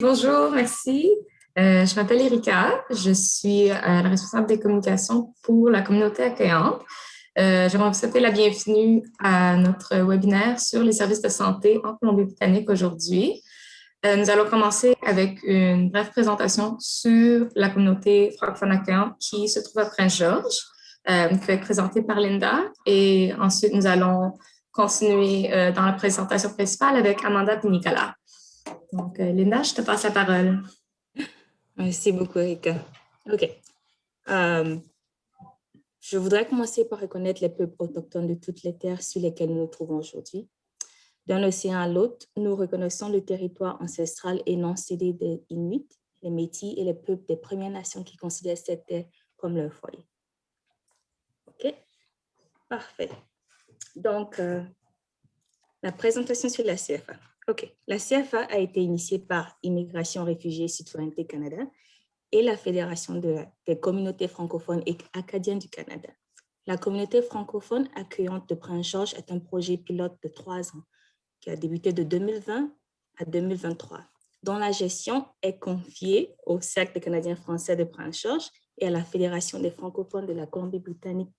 Bonjour, merci. Je m'appelle Erika. Je suis la responsable des communications pour la communauté accueillante. J'aimerais vous souhaiter la bienvenue à notre webinaire sur les services de santé en Colombie-Britannique aujourd'hui. Nous allons commencer avec une brève présentation sur la communauté francophone accueillante qui se trouve à Prince-Georges, qui va être présentée par Linda. Et ensuite, nous allons continuer dans la présentation principale avec Amanda Pinicola. Donc, Linda, je te passe la parole. Merci beaucoup, Erika. OK. Je voudrais commencer par reconnaître les peuples autochtones de toutes les terres sur lesquelles nous nous trouvons aujourd'hui. D'un océan à l'autre, nous reconnaissons le territoire ancestral et non cédé des Inuits, les Métis et les peuples des Premières Nations qui considèrent cette terre comme leur foyer. OK? Parfait. Donc, la présentation sur la CFA. OK. La CFA a été initiée par Immigration, Réfugiés et Citoyenneté Canada et la Fédération des communautés francophones et acadiennes du Canada. La communauté francophone accueillante de Prince-Georges est un projet pilote de 3 ans qui a débuté de 2020 à 2023, dont la gestion est confiée au Cercle des Canadiens français de Prince-Georges et à la Fédération des francophones de la Colombie-Britannique.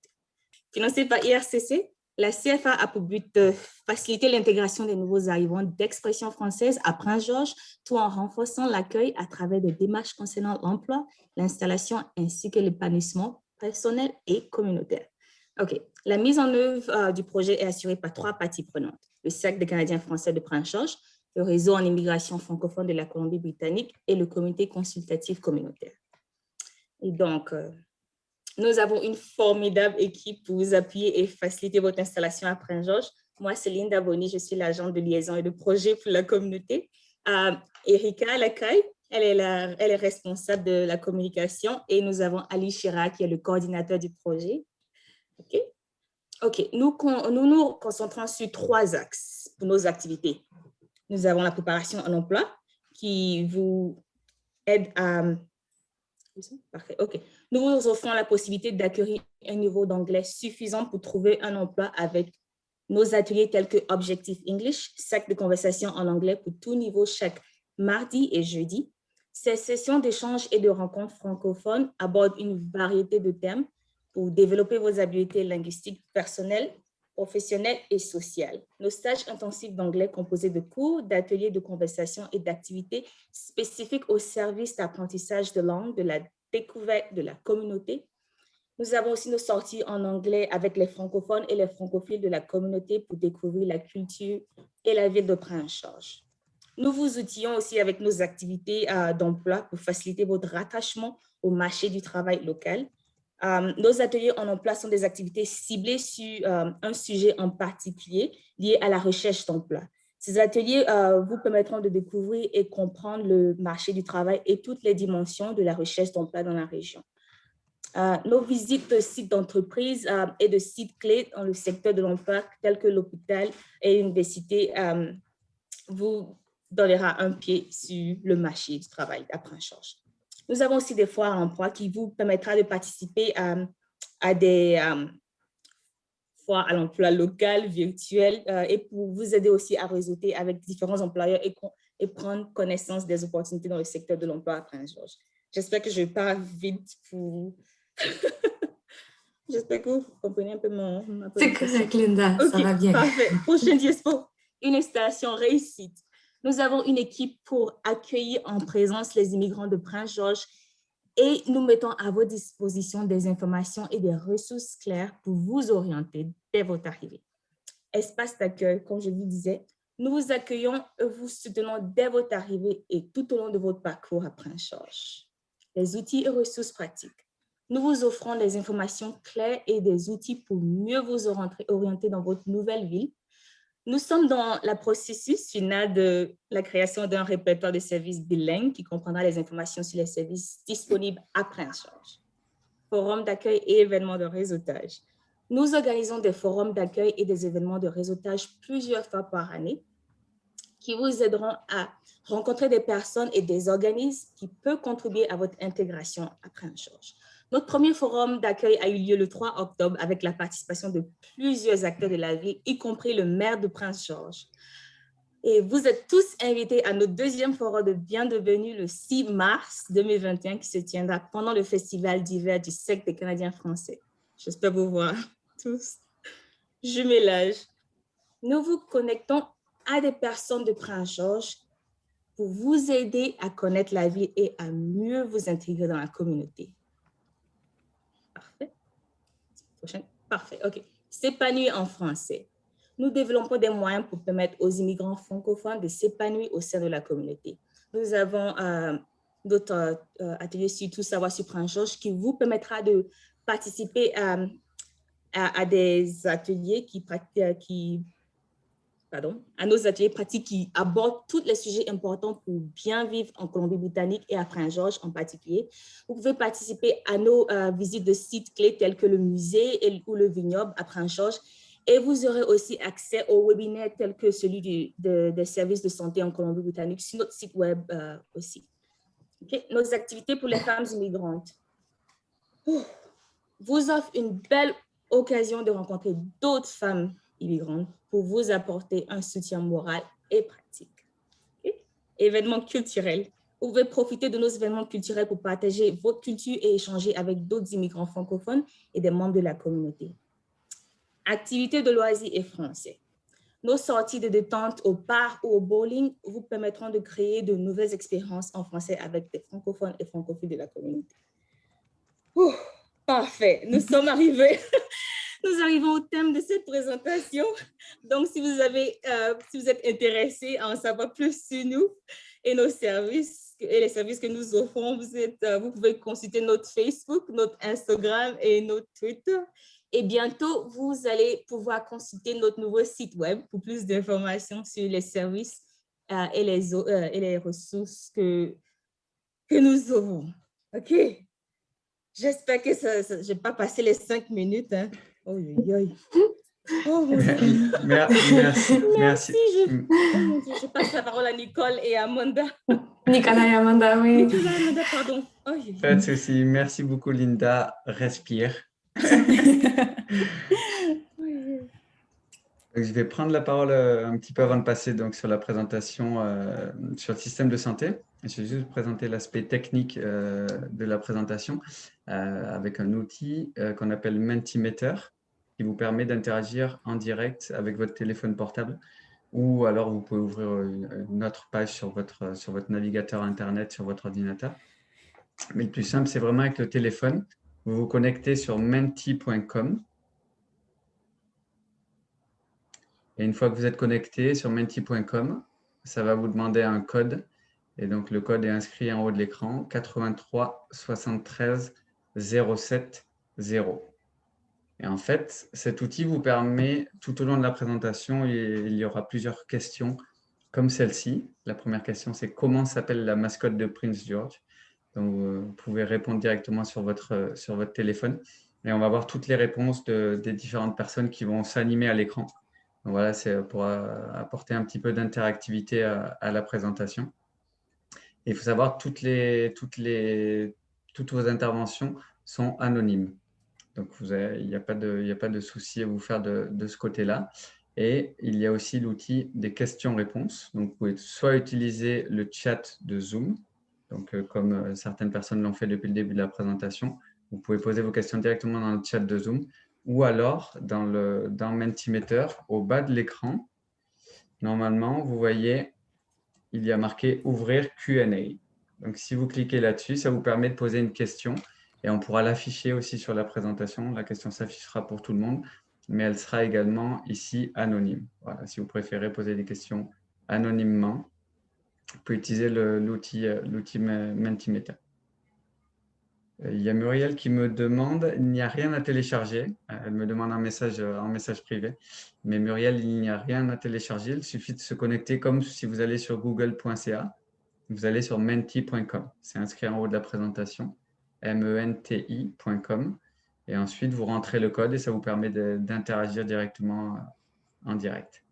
Financée par IRCC, la CFA a pour but de faciliter l'intégration des nouveaux arrivants d'expression française à Prince-Georges, tout en renforçant l'accueil à travers des démarches concernant l'emploi, l'installation ainsi que l'épanouissement personnel et communautaire. OK. La mise en œuvre du projet est assurée par 3 parties prenantes. Le Cercle des Canadiens français de Prince-Georges, le réseau en immigration francophone de la Colombie-Britannique et le comité consultatif communautaire. Et donc, nous avons une formidable équipe pour vous appuyer et faciliter votre installation à Prince-Georges. Moi, c'est Linda Boni, je suis l'agente de liaison et de projet pour la communauté. Erika Lacaille, elle est responsable de la communication et nous avons Ali Chirac, qui est le coordinateur du projet. OK. Nous nous concentrons sur 3 axes pour nos activités. Nous avons la préparation en emploi qui vous aide à... Parfait, OK. Nous vous offrons la possibilité d'acquérir un niveau d'anglais suffisant pour trouver un emploi avec nos ateliers tels que Objectif English, cercle de conversation en anglais pour tout niveau chaque mardi et jeudi. Ces sessions d'échange et de rencontres francophones abordent une variété de thèmes pour développer vos habiletés linguistiques personnelles, professionnelles et sociales. Nos stages intensifs d'anglais composés de cours, d'ateliers de conversation et d'activités spécifiques au service d'apprentissage de langue, de la découverte de la communauté. Nous avons aussi nos sorties en anglais avec les francophones et les francophiles de la communauté pour découvrir la culture et la ville de Prince-Georges. Nous vous outillons aussi avec nos activités d'emploi pour faciliter votre rattachement au marché du travail local. Nos ateliers en emploi sont des activités ciblées sur un sujet en particulier lié à la recherche d'emploi. Ces ateliers vous permettront de découvrir et comprendre le marché du travail et toutes les dimensions de la recherche d'emploi dans la région. Nos visites de sites d'entreprise et de sites clés dans le secteur de l'emploi, tels que l'hôpital et l'université, vous donnera un pied sur le marché du travail à Prince-Georges. Nous avons aussi des foires à l'emploi qui vous permettra de participer à des foires à l'emploi local, virtuelles, et pour vous aider aussi à réseauter avec différents employeurs et prendre connaissance des opportunités dans le secteur de l'emploi à Prince-Georges. J'espère que je parle vite pour... J'espère que vous comprenez un peu ma C'est correct, Linda, okay, ça va bien. Parfait. Prochaine diapo. Une installation réussite. Nous avons une équipe pour accueillir en présence les immigrants de Prince-Georges et nous mettons à votre disposition des informations et des ressources claires pour vous orienter dès votre arrivée. Espace d'accueil, comme je vous disais, nous vous accueillons et vous soutenons dès votre arrivée et tout au long de votre parcours à Prince-Georges. Les outils et ressources pratiques. Nous vous offrons des informations claires et des outils pour mieux vous orienter dans votre nouvelle ville. Nous sommes dans le processus final de la création d'un répertoire de services bilingues qui comprendra les informations sur les services disponibles à Prince-Georges. Forum d'accueil et événements de réseautage. Nous organisons des forums d'accueil et des événements de réseautage plusieurs fois par année qui vous aideront à rencontrer des personnes et des organismes qui peuvent contribuer à votre intégration à Prince-Georges. Notre premier forum d'accueil a eu lieu le 3 octobre avec la participation de plusieurs acteurs de la ville, y compris le maire de Prince-Georges. Et vous êtes tous invités à notre deuxième forum de bienvenue le 6 mars 2021 qui se tiendra pendant le festival d'hiver du Cercle des Canadiens français. J'espère vous voir tous. Jumelage. Nous vous connectons à des personnes de Prince George pour vous aider à connaître la ville et à mieux vous intégrer dans la communauté. Parfait. Prochaine. Parfait, OK. S'épanouir en français. Nous développons des moyens pour permettre aux immigrants francophones de s'épanouir au sein de la communauté. Nous avons d'autres ateliers sur Tout savoir sur Prince George qui vous permettra de participer à des ateliers à nos ateliers pratiques qui abordent tous les sujets importants pour bien vivre en Colombie-Britannique et à Prince George en particulier. Vous pouvez participer à nos visites de sites clés tels que le musée ou le vignoble à Prince George. Et vous aurez aussi accès aux webinaires tels que celui des services de santé en Colombie-Britannique sur notre site web aussi. Okay. Nos activités pour les femmes immigrantes vous offrent une belle occasion de rencontrer d'autres femmes immigrantes pour vous apporter un soutien moral et pratique. Okay. Événements culturels. Vous pouvez profiter de nos événements culturels pour partager votre culture et échanger avec d'autres immigrants francophones et des membres de la communauté. Activités de loisirs et français. Nos sorties de détente au parc ou au bowling vous permettront de créer de nouvelles expériences en français avec des francophones et francophiles de la communauté. Ouh, parfait, nous sommes arrivés. Nous arrivons au thème de cette présentation. Donc, si vous êtes intéressé à en savoir plus sur nous et nos services et les services que nous offrons, vous pouvez consulter notre Facebook, notre Instagram et notre Twitter. Et bientôt, vous allez pouvoir consulter notre nouveau site web pour plus d'informations sur les services et les ressources que nous offrons. OK. J'espère que je n'ai pas passé les 5 minutes. Hein. Oh, oh mon Dieu. Merci. Oh mon Dieu, je passe la parole à Nicole et à Amanda. Nicolas et Amanda, oui. Nicolas et Amanda, pardon. Oh, pas de souci. Merci beaucoup, Linda. Respire. Donc, je vais prendre la parole un petit peu avant de passer donc, sur la présentation sur le système de santé. Je vais juste vous présenter l'aspect technique de la présentation avec un outil qu'on appelle Mentimeter qui vous permet d'interagir en direct avec votre téléphone portable ou alors vous pouvez ouvrir une autre page sur votre navigateur Internet, sur votre ordinateur. Mais le plus simple, c'est vraiment avec le téléphone. Vous vous connectez sur menti.com. Et une fois que vous êtes connecté sur menti.com, ça va vous demander un code. Et donc, le code est inscrit en haut de l'écran, 83 73 07 0. Et en fait, cet outil vous permet, tout au long de la présentation, il y aura plusieurs questions comme celle-ci. La première question, c'est comment s'appelle la mascotte de Prince George? Donc, vous pouvez répondre directement sur votre téléphone. Et on va voir toutes les réponses des différentes personnes qui vont s'animer à l'écran. Donc voilà, c'est pour apporter un petit peu d'interactivité à la présentation. Et il faut savoir que toutes vos interventions sont anonymes. Donc, il n'y a pas de souci à vous faire de ce côté-là. Et il y a aussi l'outil des questions-réponses. Donc, vous pouvez soit utiliser le chat de Zoom, donc comme certaines personnes l'ont fait depuis le début de la présentation. Vous pouvez poser vos questions directement dans le chat de Zoom ou alors dans Mentimeter, au bas de l'écran. Normalement, vous voyez, il y a marqué « Ouvrir Q&A ». Donc, si vous cliquez là-dessus, ça vous permet de poser une question et on pourra l'afficher aussi sur la présentation. La question s'affichera pour tout le monde, mais elle sera également ici anonyme. Voilà, si vous préférez poser des questions anonymement, vous pouvez utiliser l'outil Mentimeter. Il y a Muriel qui me demande, il n'y a rien à télécharger. Elle me demande en message privé. Mais Muriel, il n'y a rien à télécharger. Il suffit de se connecter comme si vous allez sur google.ca. Vous allez sur menti.com. C'est inscrit en haut de la présentation, menti.com. Et ensuite, vous rentrez le code et ça vous permet d'interagir directement en direct.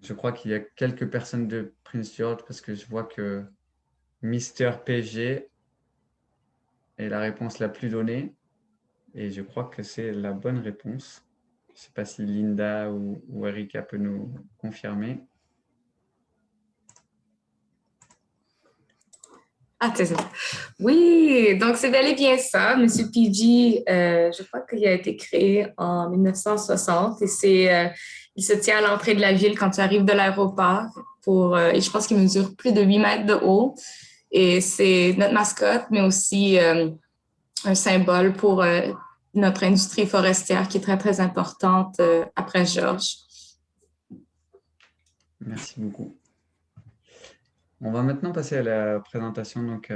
Je crois qu'il y a quelques personnes de Prince George parce que je vois que Mister PG est la réponse la plus donnée et je crois que c'est la bonne réponse. ne sais pas si Linda ou Erika peut nous confirmer. Ah, c'est ça. Oui, donc c'est bel et bien ça. Monsieur PG, je crois qu'il a été créé en 1960 et il se tient à l'entrée de la ville quand tu arrives de l'aéroport et je pense qu'il mesure plus de 8 mètres de haut. Et c'est notre mascotte, mais aussi un symbole pour notre industrie forestière qui est très, très importante après Georges. Merci beaucoup. On va maintenant passer à la présentation donc,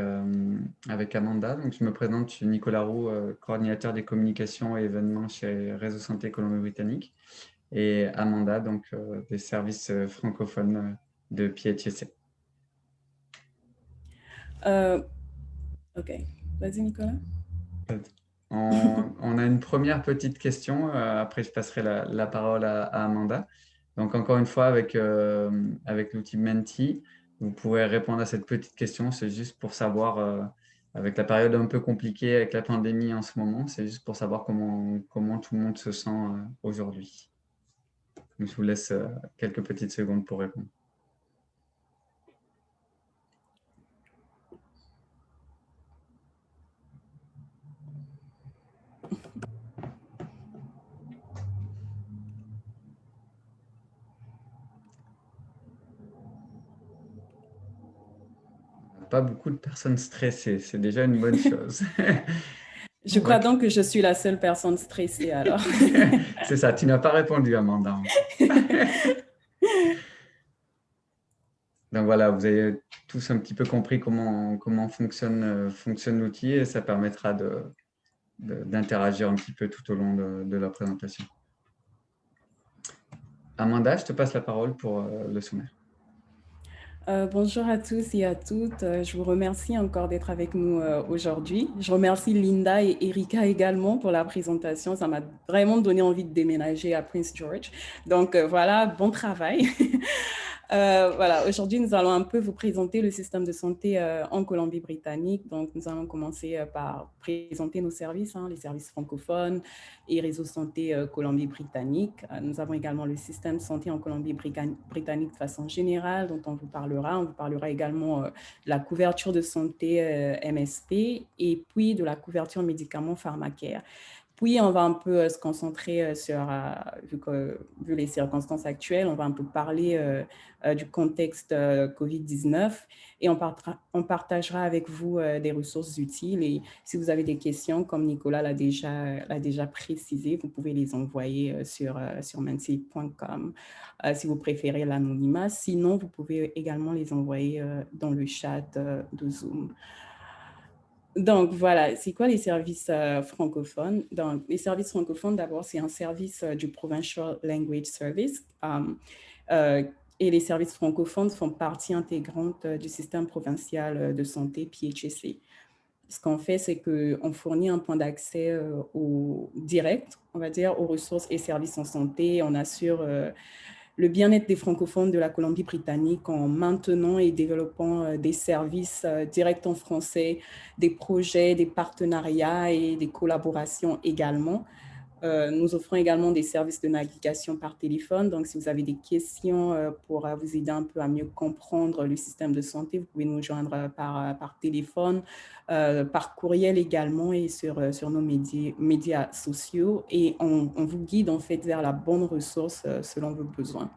avec Amanda. Donc, je me présente, je suis Nicolas Roux, coordinateur des communications et événements chez Réseau Santé Colombie-Britannique. Et Amanda, donc, des services francophones de PHSC. Ok, vas-y Nicolas. On a une première petite question, après je passerai la parole à Amanda. Donc encore une fois, avec l'outil Menti, vous pouvez répondre à cette petite question. C'est juste pour savoir, avec la période un peu compliquée, avec la pandémie en ce moment, c'est juste pour savoir comment tout le monde se sent aujourd'hui. Je vous laisse quelques petites secondes pour répondre. Pas beaucoup de personnes stressées, c'est déjà une bonne chose. Je crois donc que je suis la seule personne stressée alors. C'est ça, tu n'as pas répondu, Amanda. Donc voilà, vous avez tous un petit peu compris comment fonctionne l'outil et ça permettra d'interagir un petit peu tout au long de la présentation. Amanda, je te passe la parole pour le sommaire. Bonjour à tous et à toutes. Je vous remercie encore d'être avec nous aujourd'hui. Je remercie Linda et Erika également pour la présentation. Ça m'a vraiment donné envie de déménager à Prince George. Donc voilà, bon travail. Voilà, aujourd'hui, nous allons un peu vous présenter le système de santé en Colombie-Britannique. Donc, nous allons commencer par présenter nos services, les services francophones et réseau santé Colombie-Britannique. Nous avons également le système de santé en Colombie-Britannique de façon générale, dont on vous parlera. On vous parlera également de la couverture de santé MSP et puis de la couverture médicaments pharmacare. Puis, on va un peu se concentrer sur, vu les circonstances actuelles, on va un peu parler du contexte COVID-19 et on partagera avec vous des ressources utiles. Et si vous avez des questions, comme Nicolas l'a déjà précisé, vous pouvez les envoyer sur menti.com si vous préférez l'anonymat. Sinon, vous pouvez également les envoyer dans le chat de Zoom. Donc, voilà, c'est quoi les services francophones? Donc, les services francophones, d'abord, c'est un service du Provincial Language Service. Et les services francophones font partie intégrante du système provincial de santé PHSC. Ce qu'on fait, c'est qu'on fournit un point d'accès direct, on va dire, aux ressources et services en santé. On assure le bien-être des francophones de la Colombie-Britannique en maintenant et développant des services directs en français, des projets, des partenariats et des collaborations également. Nous offrons également des services de navigation par téléphone. Donc, si vous avez des questions pour vous aider un peu à mieux comprendre le système de santé, vous pouvez nous joindre par téléphone, par courriel également et sur nos médias sociaux. Et on vous guide en fait vers la bonne ressource selon vos besoins.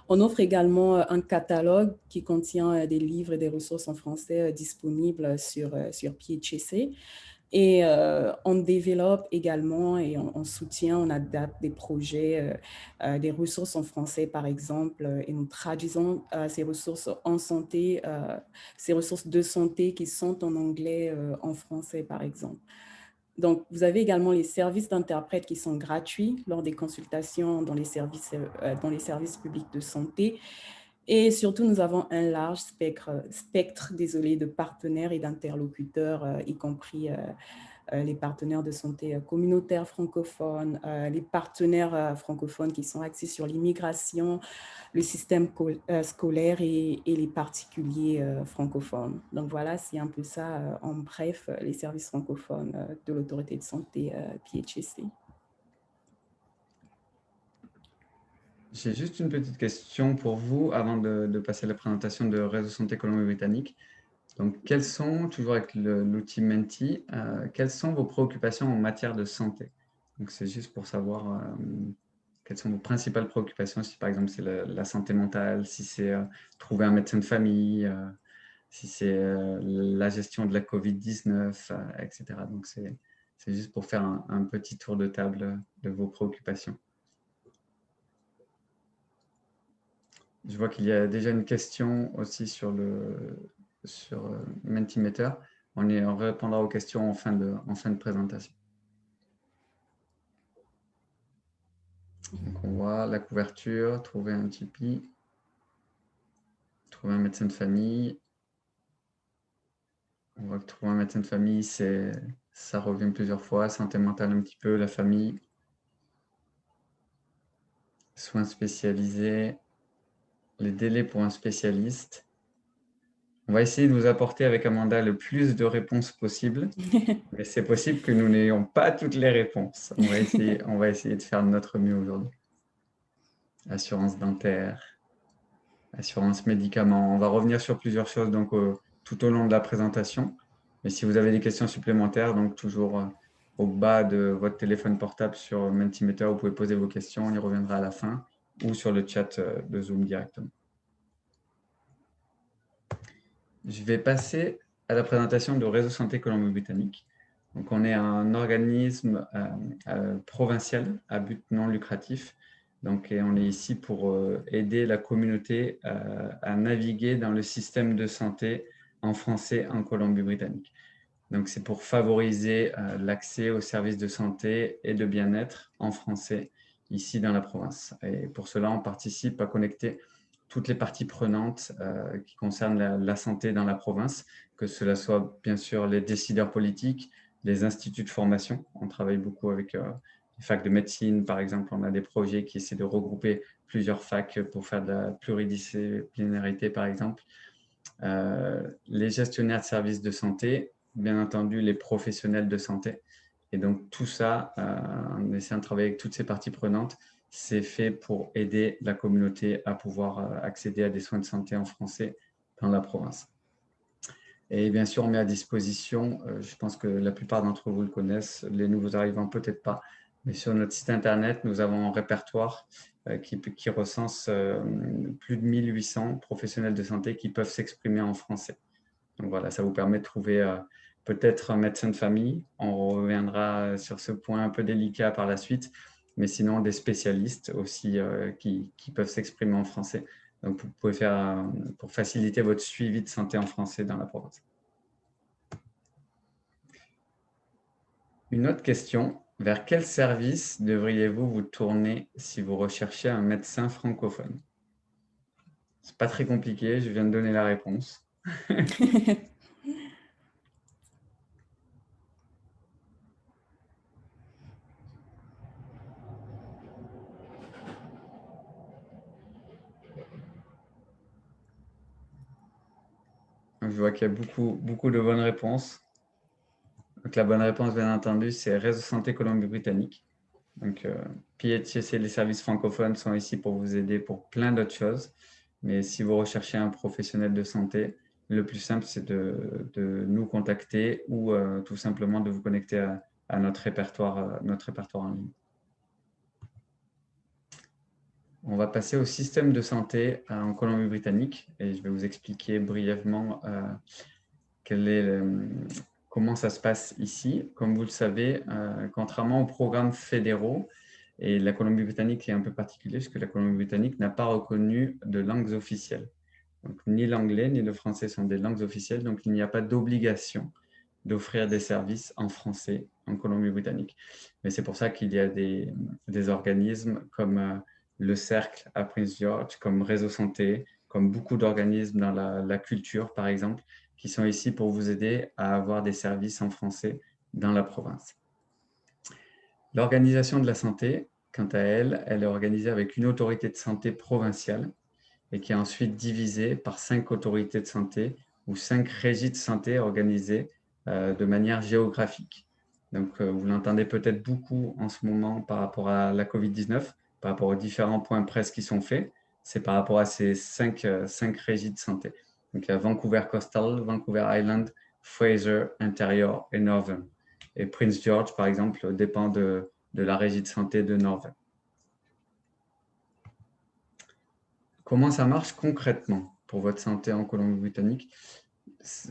On offre également un catalogue qui contient des livres et des ressources en français disponibles sur PHSC. Et on développe également et on soutient, on adapte des projets, des ressources en français par exemple, et nous traduisons ces ressources en santé, ces ressources de santé qui sont en anglais en français par exemple. Donc, vous avez également les services d'interprètes qui sont gratuits lors des consultations dans les services publics de santé. Et surtout, nous avons un large spectre de partenaires et d'interlocuteurs, y compris les partenaires de santé communautaires francophones, les partenaires francophones qui sont axés sur l'immigration, le système scolaire et les particuliers francophones. Donc voilà, c'est un peu ça, en bref, les services francophones de l'autorité de santé PHSC. J'ai juste une petite question pour vous avant de passer à la présentation de Réseau Santé Colombie-Britannique. Donc, quelles sont, toujours avec l'outil Menti, quelles sont vos préoccupations en matière de santé? Donc, c'est juste pour savoir quelles sont vos principales préoccupations, si par exemple c'est la santé mentale, si c'est trouver un médecin de famille, si c'est la gestion de la COVID-19, etc. Donc, c'est juste pour faire un petit tour de table de vos préoccupations. Je vois qu'il y a déjà une question aussi sur Mentimeter. On répondra aux questions en fin de présentation. Donc on voit la couverture, trouver un Tipeee, trouver un médecin de famille. On voit que trouver un médecin de famille, ça revient plusieurs fois. Santé mentale un petit peu, la famille. Soins spécialisés. Les délais pour un spécialiste. On va essayer de vous apporter avec Amanda le plus de réponses possible, mais c'est possible que nous n'ayons pas toutes les réponses. On va essayer de faire de notre mieux aujourd'hui. Assurance dentaire, assurance médicaments. On va revenir sur plusieurs choses donc, tout au long de la présentation. Mais si vous avez des questions supplémentaires, donc toujours au bas de votre téléphone portable sur Mentimeter, vous pouvez poser vos questions, on y reviendra à la fin, ou sur le chat de Zoom directement. Je vais passer à la présentation de Réseau Santé Colombie-Britannique. Donc, on est un organisme provincial à but non lucratif. Donc, et on est ici pour aider la communauté à naviguer dans le système de santé en français en Colombie-Britannique. Donc, c'est pour favoriser l'accès aux services de santé et de bien-être en français ici dans la province. Et pour cela, on participe à connecter toutes les parties prenantes qui concernent la santé dans la province, que cela soit bien sûr les décideurs politiques, les instituts de formation. On travaille beaucoup avec les facs de médecine, par exemple. On a des projets qui essaient de regrouper plusieurs facs pour faire de la pluridisciplinarité, par exemple. Les gestionnaires de services de santé, bien entendu les professionnels de santé. Et donc tout ça, en essayant de travailler avec toutes ces parties prenantes, c'est fait pour aider la communauté à pouvoir accéder à des soins de santé en français dans la province. Et bien sûr, on met à disposition, je pense que la plupart d'entre vous le connaissent, les nouveaux arrivants peut-être pas, mais sur notre site internet, nous avons un répertoire qui recense plus de 1800 professionnels de santé qui peuvent s'exprimer en français. Donc voilà, ça vous permet de trouver peut-être un médecin de famille. On reviendra sur ce point un peu délicat par la suite, mais sinon des spécialistes aussi qui peuvent s'exprimer en français. Donc vous pouvez faire pour faciliter votre suivi de santé en français dans la province. Une autre question, vers quel service devriez-vous vous tourner si vous recherchez un médecin francophone? C'est pas très compliqué, je viens de donner la réponse. Je vois qu'il y a beaucoup de bonnes réponses. Donc, la bonne réponse, bien entendu, c'est Réseau Santé Colombie-Britannique. Donc, PHS et les services francophones sont ici pour vous aider pour plein d'autres choses. Mais si vous recherchez un professionnel de santé, le plus simple, c'est de nous contacter ou tout simplement de vous connecter à notre répertoire en ligne. On va passer au système de santé en Colombie-Britannique et je vais vous expliquer brièvement comment ça se passe ici. Comme vous le savez, contrairement aux programmes fédéraux, et la Colombie-Britannique est un peu particulière puisque la Colombie-Britannique n'a pas reconnu de langues officielles. Donc, ni l'anglais ni le français sont des langues officielles, donc il n'y a pas d'obligation d'offrir des services en français en Colombie-Britannique. Mais c'est pour ça qu'il y a des organismes comme le Cercle à Prince George, comme Réseau Santé, comme beaucoup d'organismes dans la culture, par exemple, qui sont ici pour vous aider à avoir des services en français dans la province. L'organisation de la santé, quant à elle, elle est organisée avec une autorité de santé provinciale et qui est ensuite divisée par 5 autorités de santé ou 5 régies de santé organisées de manière géographique. Donc, vous l'entendez peut-être beaucoup en ce moment par rapport à la COVID-19. par rapport aux différents points presse qui sont faits, c'est par rapport à ces cinq régies de santé. Donc, il y a Vancouver Coastal, Vancouver Island, Fraser, Interior et Northern. Et Prince George, par exemple, dépend de la régie de santé de Northern. Comment ça marche concrètement pour votre santé en Colombie-Britannique?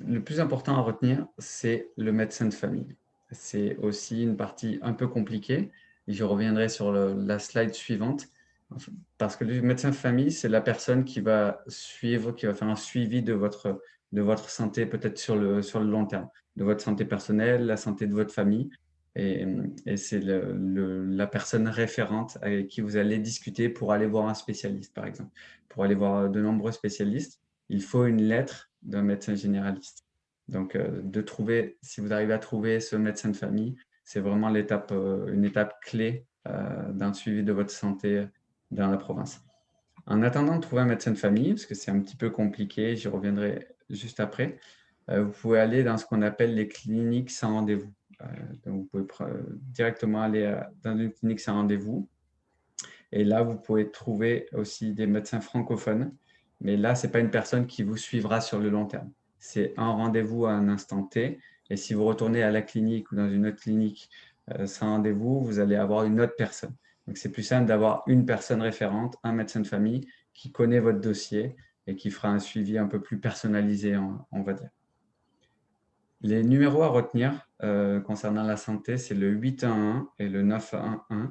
Le plus important à retenir, c'est le médecin de famille. C'est aussi une partie un peu compliquée. Et je reviendrai sur la slide suivante. Parce que le médecin de famille, c'est la personne qui va suivre, qui va faire un suivi de votre santé, peut-être sur le long terme, de votre santé personnelle, la santé de votre famille. Et c'est la personne référente avec qui vous allez discuter pour aller voir un spécialiste, par exemple. Pour aller voir de nombreux spécialistes, il faut une lettre d'un médecin généraliste. Donc, si vous arrivez à trouver ce médecin de famille, c'est vraiment une étape clé d'un suivi de votre santé dans la province. En attendant de trouver un médecin de famille, parce que c'est un petit peu compliqué, j'y reviendrai juste après, vous pouvez aller dans ce qu'on appelle les cliniques sans rendez-vous. Donc, vous pouvez directement aller dans une clinique sans rendez-vous. Et là, vous pouvez trouver aussi des médecins francophones. Mais là, ce n'est pas une personne qui vous suivra sur le long terme. C'est un rendez-vous à un instant T. Et si vous retournez à la clinique ou dans une autre clinique sans rendez-vous, vous allez avoir une autre personne. Donc, c'est plus simple d'avoir une personne référente, un médecin de famille qui connaît votre dossier et qui fera un suivi un peu plus personnalisé, on va dire. Les numéros à retenir concernant la santé, c'est le 811 et le 911.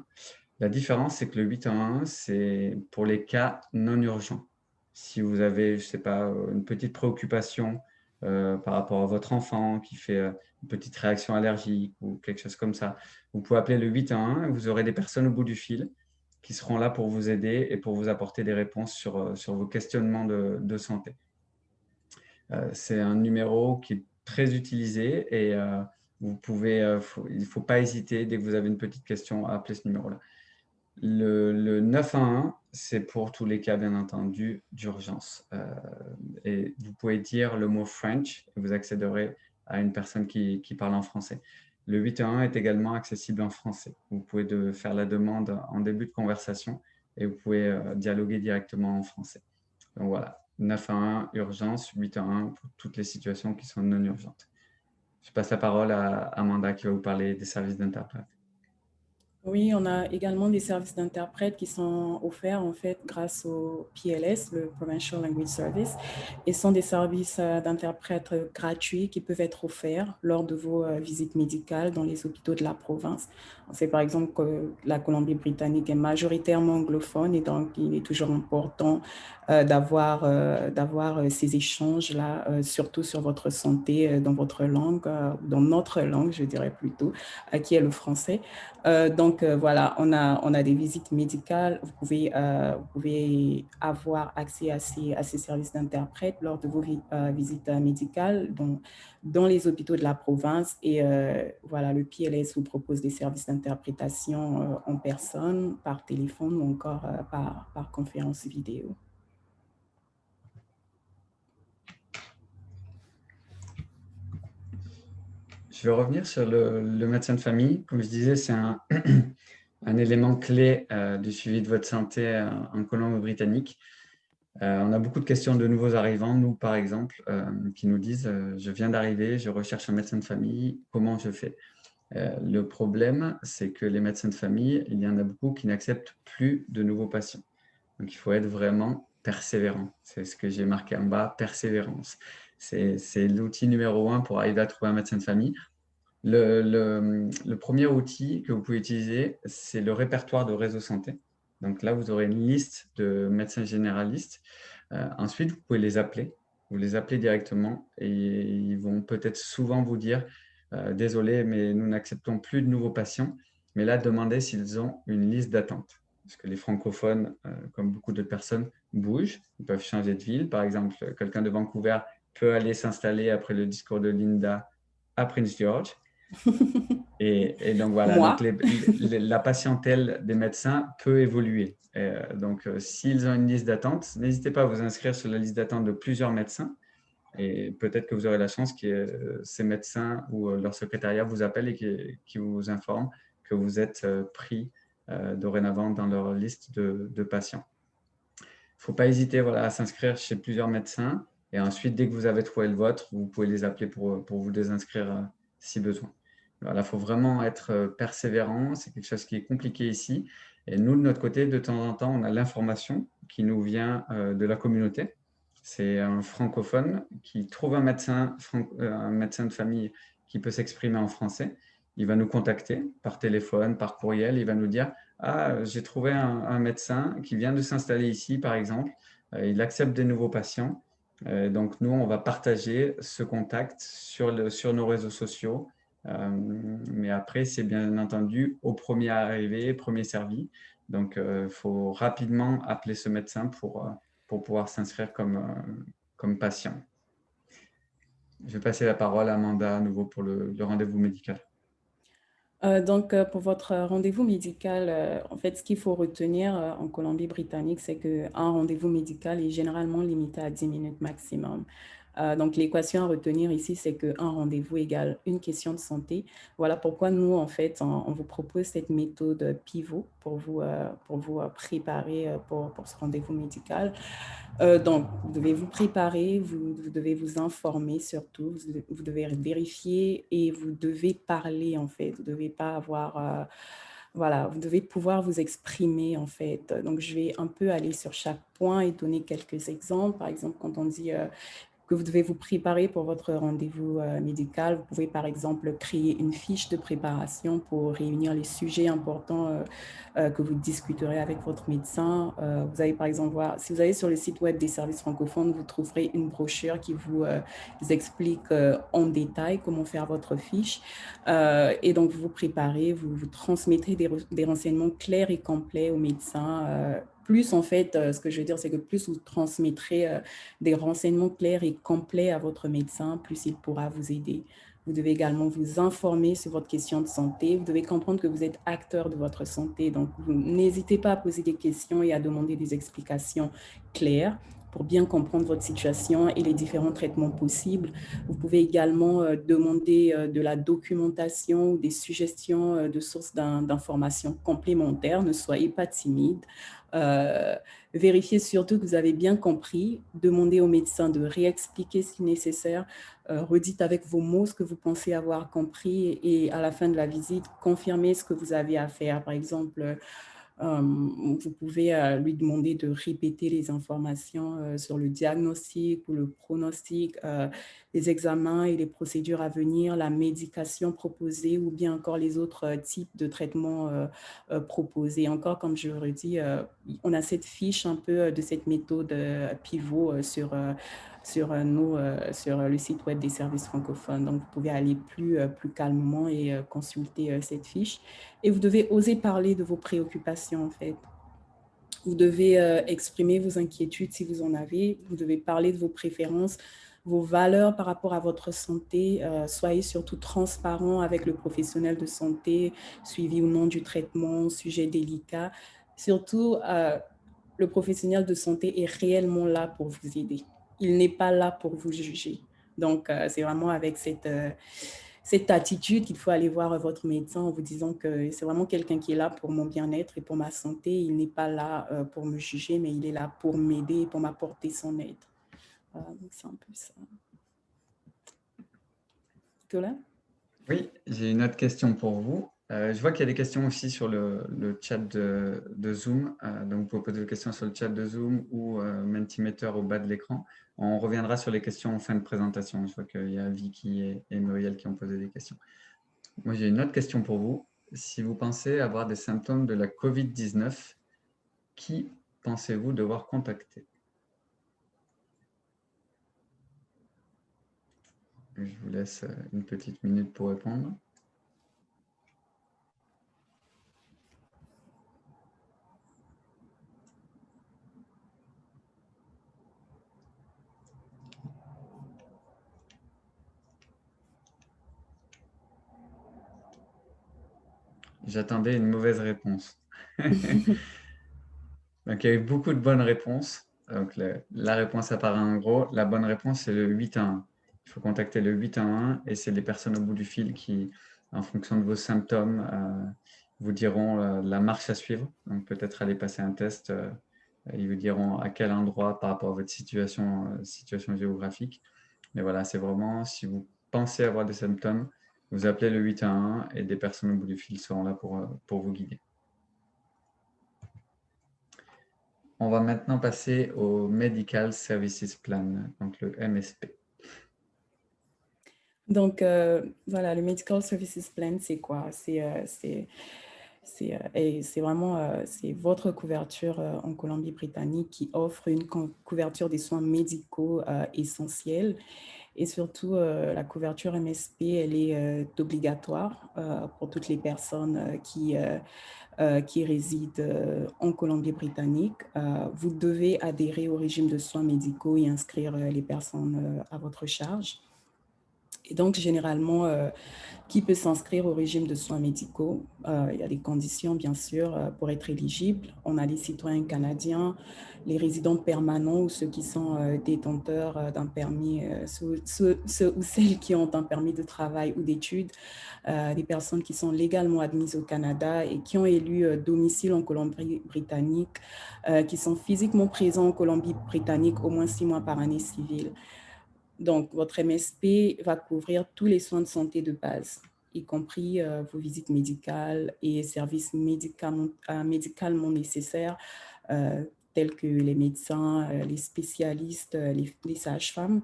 La différence, c'est que le 811, c'est pour les cas non urgents. Si vous avez, je ne sais pas, une petite préoccupation par rapport à votre enfant qui fait une petite réaction allergique ou quelque chose comme ça, vous pouvez appeler le 811 et vous aurez des personnes au bout du fil qui seront là pour vous aider et pour vous apporter des réponses sur vos questionnements de santé. C'est un numéro qui est très utilisé et il ne faut pas hésiter dès que vous avez une petite question à appeler ce numéro-là. Le 911, c'est pour tous les cas, bien entendu, d'urgence. Et vous pouvez dire le mot French et vous accéderez à une personne qui parle en français. Le 811 est également accessible en français. Vous pouvez faire la demande en début de conversation et vous pouvez dialoguer directement en français. Donc voilà, 911, urgence, 811 pour toutes les situations qui sont non urgentes. Je passe la parole à Amanda qui va vous parler des services d'interprète. Oui, on a également des services d'interprètes qui sont offerts en fait grâce au PLS, le Provincial Language Service, et sont des services d'interprètes gratuits qui peuvent être offerts lors de vos visites médicales dans les hôpitaux de la province. On sait par exemple que la Colombie-Britannique est majoritairement anglophone et donc il est toujours important d'avoir ces échanges-là, surtout sur votre santé dans votre langue, dans notre langue, je dirais plutôt, qui est le français. Donc, voilà, on a des visites médicales. Vous pouvez avoir accès à ces services d'interprète lors de vos visites médicales dans les hôpitaux de la province. Et voilà, le PLS vous propose des services d'interprétation en personne, par téléphone ou encore par conférence vidéo. Je vais revenir sur le médecin de famille. Comme je disais, c'est un élément clé du suivi de votre santé en Colombie-Britannique. On a beaucoup de questions de nouveaux arrivants, nous par exemple, qui nous disent je viens d'arriver, je recherche un médecin de famille, comment je fais ?» Le problème, c'est que les médecins de famille, il y en a beaucoup qui n'acceptent plus de nouveaux patients. Donc, il faut être vraiment persévérant. C'est ce que j'ai marqué en bas, persévérance. C'est l'outil numéro 1 pour arriver à trouver un médecin de famille. Le premier outil que vous pouvez utiliser, c'est le répertoire de réseau santé. Donc là, vous aurez une liste de médecins généralistes. Ensuite, vous pouvez les appeler. Vous les appelez directement et ils vont peut-être souvent vous dire désolé, mais nous n'acceptons plus de nouveaux patients. Mais là, demandez s'ils ont une liste d'attente. Parce que les francophones, comme beaucoup d'autres personnes, bougent. Ils peuvent changer de ville. Par exemple, quelqu'un de Vancouver peut aller s'installer après le discours de Linda à Prince George. Et donc voilà, donc la patientèle des médecins peut évoluer. Donc s'ils ont une liste d'attente, n'hésitez pas à vous inscrire sur la liste d'attente de plusieurs médecins et peut-être que vous aurez la chance que ces médecins ou leur secrétariat vous appellent et qui vous informent que vous êtes pris dorénavant dans leur liste de patients. Il ne faut pas hésiter à s'inscrire chez plusieurs médecins. Et ensuite, dès que vous avez trouvé le vôtre, vous pouvez les appeler pour vous désinscrire si besoin. Voilà, il faut vraiment être persévérant. C'est quelque chose qui est compliqué ici. Et nous, de notre côté, de temps en temps, on a l'information qui nous vient de la communauté. C'est un francophone qui trouve un médecin de famille qui peut s'exprimer en français. Il va nous contacter par téléphone, par courriel. Il va nous dire « Ah, j'ai trouvé un médecin qui vient de s'installer ici, par exemple. Il accepte des nouveaux patients. » Donc, nous, on va partager ce contact sur nos réseaux sociaux. Mais après, c'est bien entendu au premier arrivé, premier servi. Donc, il faut rapidement appeler ce médecin pour pouvoir s'inscrire comme patient. Je vais passer la parole à Amanda à nouveau pour le rendez-vous médical. Donc, pour votre rendez-vous médical, en fait, ce qu'il faut retenir en Colombie-Britannique, c'est qu'un rendez-vous médical est généralement limité à 10 minutes maximum. Donc, l'équation à retenir ici, c'est qu'un rendez-vous égale une question de santé. Voilà pourquoi nous, en fait, on vous propose cette méthode pivot pour vous préparer pour ce rendez-vous médical. Donc, vous devez vous préparer, vous devez vous informer surtout, vous devez vérifier et vous devez parler, en fait. Vous ne devez pas avoir... voilà, vous devez pouvoir vous exprimer, en fait. Donc, je vais un peu aller sur chaque point et donner quelques exemples. Par exemple, quand on dit que vous devez vous préparer pour votre rendez-vous médical, vous pouvez par exemple créer une fiche de préparation pour réunir les sujets importants que vous discuterez avec votre médecin. Vous allez par exemple voir, si vous allez sur le site web des services francophones, vous trouverez une brochure qui vous explique en détail comment faire votre fiche. Et donc, vous vous préparez, vous transmettrez des renseignements clairs et complets au médecin. Plus, en fait, ce que je veux dire, c'est que plus vous transmettrez des renseignements clairs et complets à votre médecin, plus il pourra vous aider. Vous devez également vous informer sur votre question de santé. Vous devez comprendre que vous êtes acteur de votre santé. Donc, n'hésitez pas à poser des questions et à demander des explications claires pour bien comprendre votre situation et les différents traitements possibles. Vous pouvez également demander de la documentation ou des suggestions de sources d'informations complémentaires. Ne soyez pas timide. Vérifiez surtout que vous avez bien compris. Demandez au médecin de réexpliquer si nécessaire. Redites avec vos mots ce que vous pensez avoir compris et à la fin de la visite, confirmez ce que vous avez à faire. Par exemple, vous pouvez lui demander de répéter les informations sur le diagnostic ou le pronostic, les examens et les procédures à venir, la médication proposée ou bien encore les autres types de traitements proposés. Encore, comme je vous le dis, on a cette fiche un peu de cette méthode pivot sur le site web des services francophones. Donc, vous pouvez aller plus calmement et consulter cette fiche. Et vous devez oser parler de vos préoccupations, en fait. Vous devez exprimer vos inquiétudes si vous en avez. Vous devez parler de vos préférences, vos valeurs par rapport à votre santé. Soyez surtout transparent avec le professionnel de santé, suivi ou non du traitement, sujet délicat. Surtout, le professionnel de santé est réellement là pour vous aider. Il n'est pas là pour vous juger. Donc, c'est vraiment avec cette attitude qu'il faut aller voir votre médecin en vous disant que c'est vraiment quelqu'un qui est là pour mon bien-être et pour ma santé. Il n'est pas là pour me juger, mais il est là pour m'aider et pour m'apporter son aide. Donc, c'est un peu ça. Nicolas? Oui, j'ai une autre question pour vous. Je vois qu'il y a des questions aussi sur le chat de Zoom. Donc, vous pouvez poser des questions sur le chat de Zoom ou Mentimeter au bas de l'écran. On reviendra sur les questions en fin de présentation. Je vois qu'il y a Vicky et Muriel qui ont posé des questions. Moi, j'ai une autre question pour vous. Si vous pensez avoir des symptômes de la COVID-19, qui pensez-vous devoir contacter? Je vous laisse une petite minute pour répondre. J'attendais une mauvaise réponse. Donc, il y a eu beaucoup de bonnes réponses. Donc, la réponse apparaît en gros. La bonne réponse, c'est le 811. Il faut contacter le 811 et c'est les personnes au bout du fil qui, en fonction de vos symptômes, vous diront la marche à suivre. Donc, peut-être aller passer un test. Ils vous diront à quel endroit par rapport à votre situation géographique. Mais voilà, c'est vraiment, si vous pensez avoir des symptômes, vous appelez le 811 et des personnes au bout du fil seront là pour vous guider. On va maintenant passer au Medical Services Plan, donc le MSP. Donc, voilà, le Medical Services Plan, c'est quoi? C'est vraiment c'est votre couverture en Colombie-Britannique qui offre une couverture des soins médicaux essentiels. Et surtout, la couverture MSP, elle est obligatoire pour toutes les personnes qui résident en Colombie-Britannique. Vous devez adhérer au régime de soins médicaux et inscrire les personnes à votre charge. Et donc, généralement, qui peut s'inscrire au régime de soins médicaux? Il y a des conditions, bien sûr, pour être éligible. On a les citoyens canadiens, les résidents permanents ou ceux qui sont détenteurs d'un permis, ceux ou celles qui ont un permis de travail ou d'études, des personnes qui sont légalement admises au Canada et qui ont élu domicile en Colombie-Britannique, qui sont physiquement présents en Colombie-Britannique au moins 6 mois par année civile. Donc, votre MSP va couvrir tous les soins de santé de base, y compris vos visites médicales et services médicalement nécessaires, tels que les médecins, les spécialistes, les sages-femmes.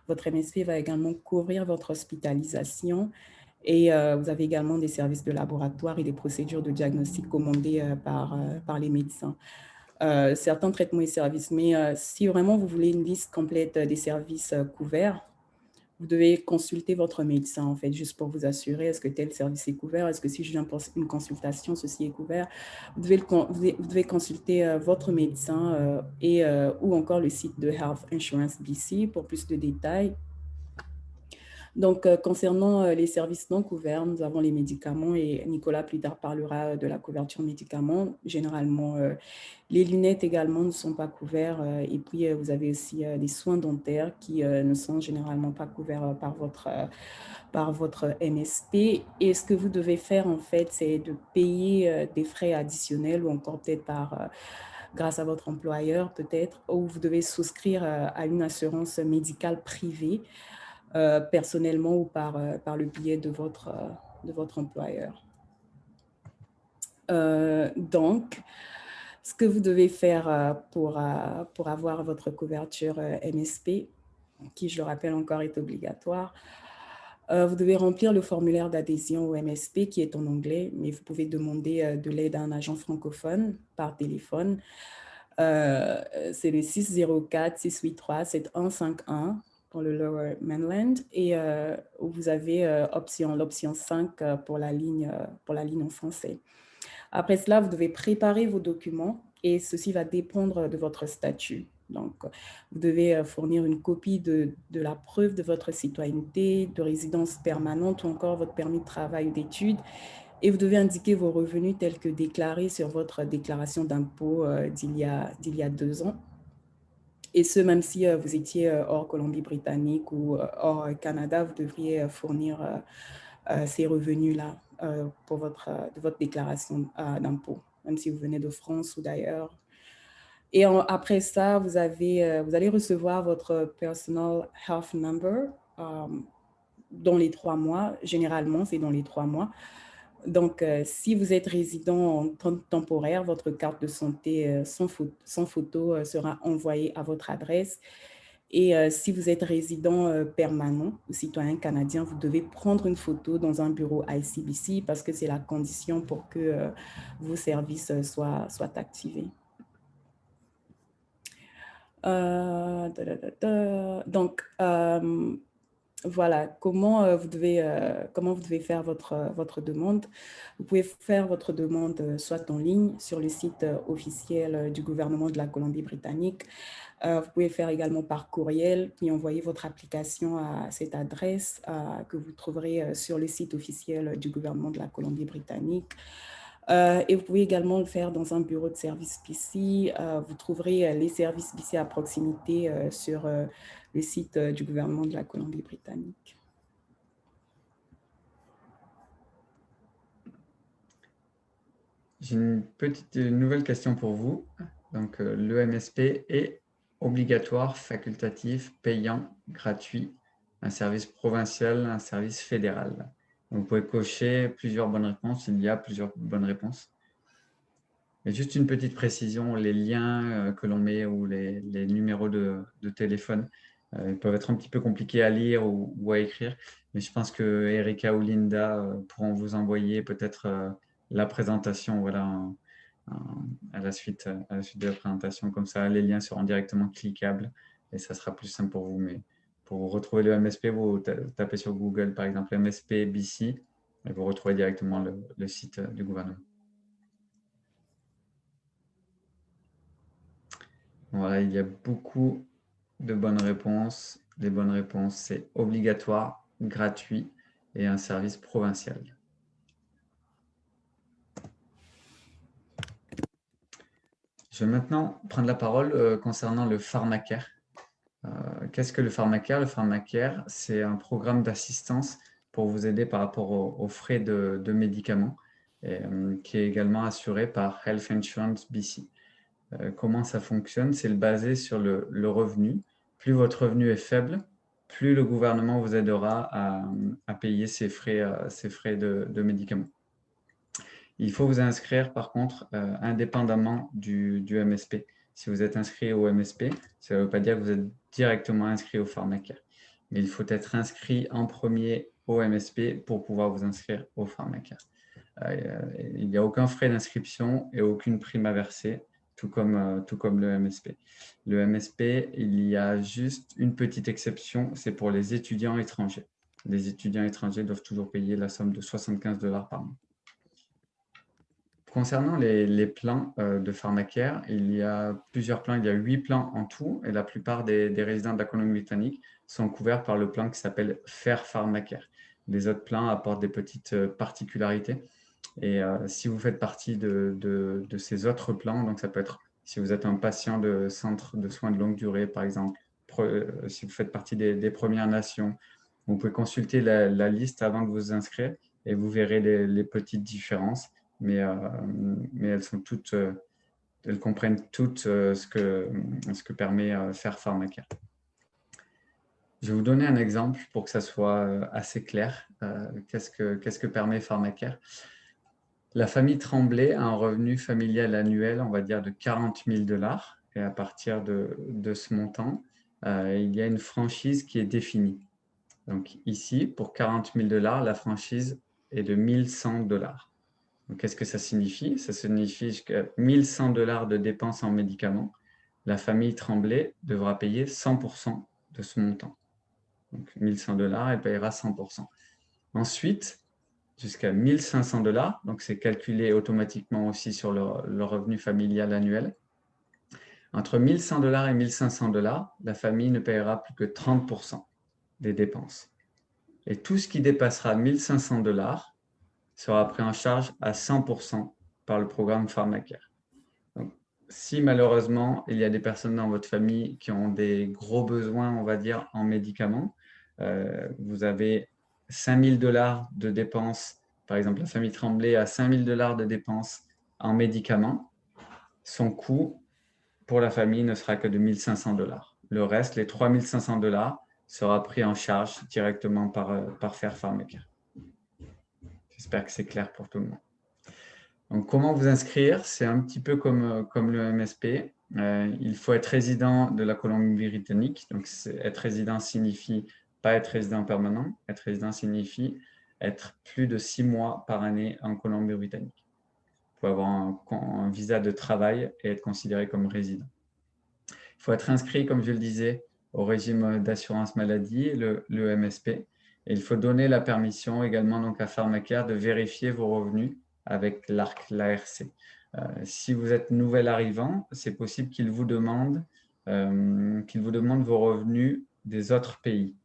Votre MSP va également couvrir votre hospitalisation et vous avez également des services de laboratoire et des procédures de diagnostic commandées par les médecins. Certains traitements et services. Mais si vraiment vous voulez une liste complète des services couverts, vous devez consulter votre médecin, en fait, juste pour vous assurer, est-ce que tel service est couvert? Est-ce que si je viens pour une consultation, ceci est couvert? Vous devez consulter votre médecin ou encore le site de Health Insurance BC pour plus de détails. Donc, concernant les services non couverts, nous avons les médicaments et Nicolas plus tard parlera de la couverture médicaments. Généralement, les lunettes également ne sont pas couverts et puis vous avez aussi des soins dentaires qui ne sont généralement pas couverts par votre MSP. Et ce que vous devez faire en fait, c'est de payer des frais additionnels ou encore peut-être grâce à votre employeur peut-être, ou vous devez souscrire à une assurance médicale privée personnellement ou par le biais de votre employeur. Donc, ce que vous devez faire pour avoir votre couverture MSP, qui, je le rappelle encore, est obligatoire, vous devez remplir le formulaire d'adhésion au MSP qui est en anglais, mais vous pouvez demander de l'aide à un agent francophone par téléphone. C'est le 604-683-7151 pour le Lower Mainland et vous avez l'option 5 pour la ligne en français. Après cela, vous devez préparer vos documents et ceci va dépendre de votre statut. Donc, vous devez fournir une copie de la preuve de votre citoyenneté, de résidence permanente ou encore votre permis de travail ou d'études. Et vous devez indiquer vos revenus tels que déclarés sur votre déclaration d'impôt d'il y a 2 ans. Et ce, même si vous étiez hors Colombie-Britannique ou hors Canada, vous devriez fournir ces revenus-là de votre déclaration d'impôt, même si vous venez de France ou d'ailleurs. Et après ça, vous allez recevoir votre Personal Health Number dans les 3 mois. Généralement, c'est dans les 3 mois. Donc, si vous êtes résident temporaire, votre carte de santé sans photo sera envoyée à votre adresse. Et si vous êtes résident permanent ou citoyen canadien, vous devez prendre une photo dans un bureau ICBC parce que c'est la condition pour que vos services soient activés. Donc, voilà, comment vous devez faire votre demande. Vous pouvez faire votre demande soit en ligne sur le site officiel du gouvernement de la Colombie-Britannique. Vous pouvez faire également par courriel, puis envoyer votre application à cette adresse que vous trouverez sur le site officiel du gouvernement de la Colombie-Britannique. Et vous pouvez également le faire dans un bureau de service BC. Vous trouverez les services BC à proximité sur le site du gouvernement de la Colombie-Britannique. J'ai une nouvelle question pour vous. Donc, l'EMSP est obligatoire, facultatif, payant, gratuit, un service provincial, un service fédéral. Donc, vous pouvez cocher plusieurs bonnes réponses. Il y a plusieurs bonnes réponses. Mais juste une petite précision, les liens que l'on met ou les numéros de téléphone peuvent être un petit peu compliqués à lire ou à écrire. Mais je pense que Erika ou Linda pourront vous envoyer peut-être la présentation voilà, à la suite de la présentation. Comme ça, les liens seront directement cliquables et ça sera plus simple pour vous. Mais pour retrouver le MSP, vous tapez sur Google, par exemple, MSP BC, et vous retrouvez directement le site du gouvernement. Voilà, il y a beaucoup de bonnes réponses. Les bonnes réponses, c'est obligatoire, gratuit et un service provincial. Je vais maintenant prendre la parole concernant le pharmacare. Qu'est-ce que le pharmacare? Le pharmacare, c'est un programme d'assistance pour vous aider par rapport aux frais de médicaments qui est également assuré par Health Insurance BC. Comment ça fonctionne? C'est basé sur le revenu. Plus votre revenu est faible, plus le gouvernement vous aidera à payer ces frais de médicaments. Il faut vous inscrire par contre indépendamment du MSP. Si vous êtes inscrit au MSP, ça ne veut pas dire que vous êtes directement inscrit au pharmacare. Mais il faut être inscrit en premier au MSP pour pouvoir vous inscrire au pharmacare. Il n'y a aucun frais d'inscription et aucune prime à verser, tout comme le MSP. Le MSP, il y a juste une petite exception, c'est pour les étudiants étrangers. Les étudiants étrangers doivent toujours payer la somme de 75 $ par mois. Concernant les plans de pharmacare, il y a plusieurs plans, il y a 8 plans en tout et la plupart des résidents de la Colombie-Britannique sont couverts par le plan qui s'appelle Fair Pharmacare. Les autres plans apportent des petites particularités. Et si vous faites partie de ces autres plans, donc ça peut être si vous êtes un patient de centre de soins de longue durée, par exemple, si vous faites partie des Premières Nations, vous pouvez consulter la liste avant de vous inscrire et vous verrez les petites différences, mais elles sont toutes, elles comprennent toutes ce que permet Fair Pharmacare. Je vais vous donner un exemple pour que ça soit assez clair. Qu'est-ce que permet Pharmacare? La famille Tremblay a un revenu familial annuel, on va dire, de 40 000 $. Et à partir de ce montant, il y a une franchise qui est définie. Donc ici, pour 40 000 $, la franchise est de 1 100 $. Donc qu'est-ce que ça signifie? Ça signifie que 1 100 $ de dépenses en médicaments, la famille Tremblay devra payer 100% de ce montant. Donc 1 100 $, elle payera 100%. Ensuite, jusqu'à 1 500 $, donc c'est calculé automatiquement aussi sur le revenu familial annuel. Entre 1 100 $ et 1 500 $, la famille ne paiera plus que 30% des dépenses. Et tout ce qui dépassera 1 500 $ sera pris en charge à 100% par le programme Pharmacare. Donc, si malheureusement, il y a des personnes dans votre famille qui ont des gros besoins, on va dire, en médicaments, vous avez 5 000 $ de dépenses, par exemple, la famille Tremblay a 5 000 $ de dépenses en médicaments, son coût pour la famille ne sera que de 1 500 $. Le reste, les 3 500 $, sera pris en charge directement par Fair Pharmacare. J'espère que c'est clair pour tout le monde. Donc, comment vous inscrire? C'est un petit peu comme le MSP. Il faut être résident de la Colombie-Britannique. Donc, être résident signifie pas être résident permanent. Être résident signifie être plus de 6 mois par année en Colombie-Britannique. Il faut avoir un visa de travail et être considéré comme résident. Il faut être inscrit, comme je le disais, au régime d'assurance maladie, le MSP. Et il faut donner la permission également donc, à Pharmacare de vérifier vos revenus avec l'ARC. Si vous êtes nouvel arrivant, c'est possible qu'il vous demande vos revenus des autres pays.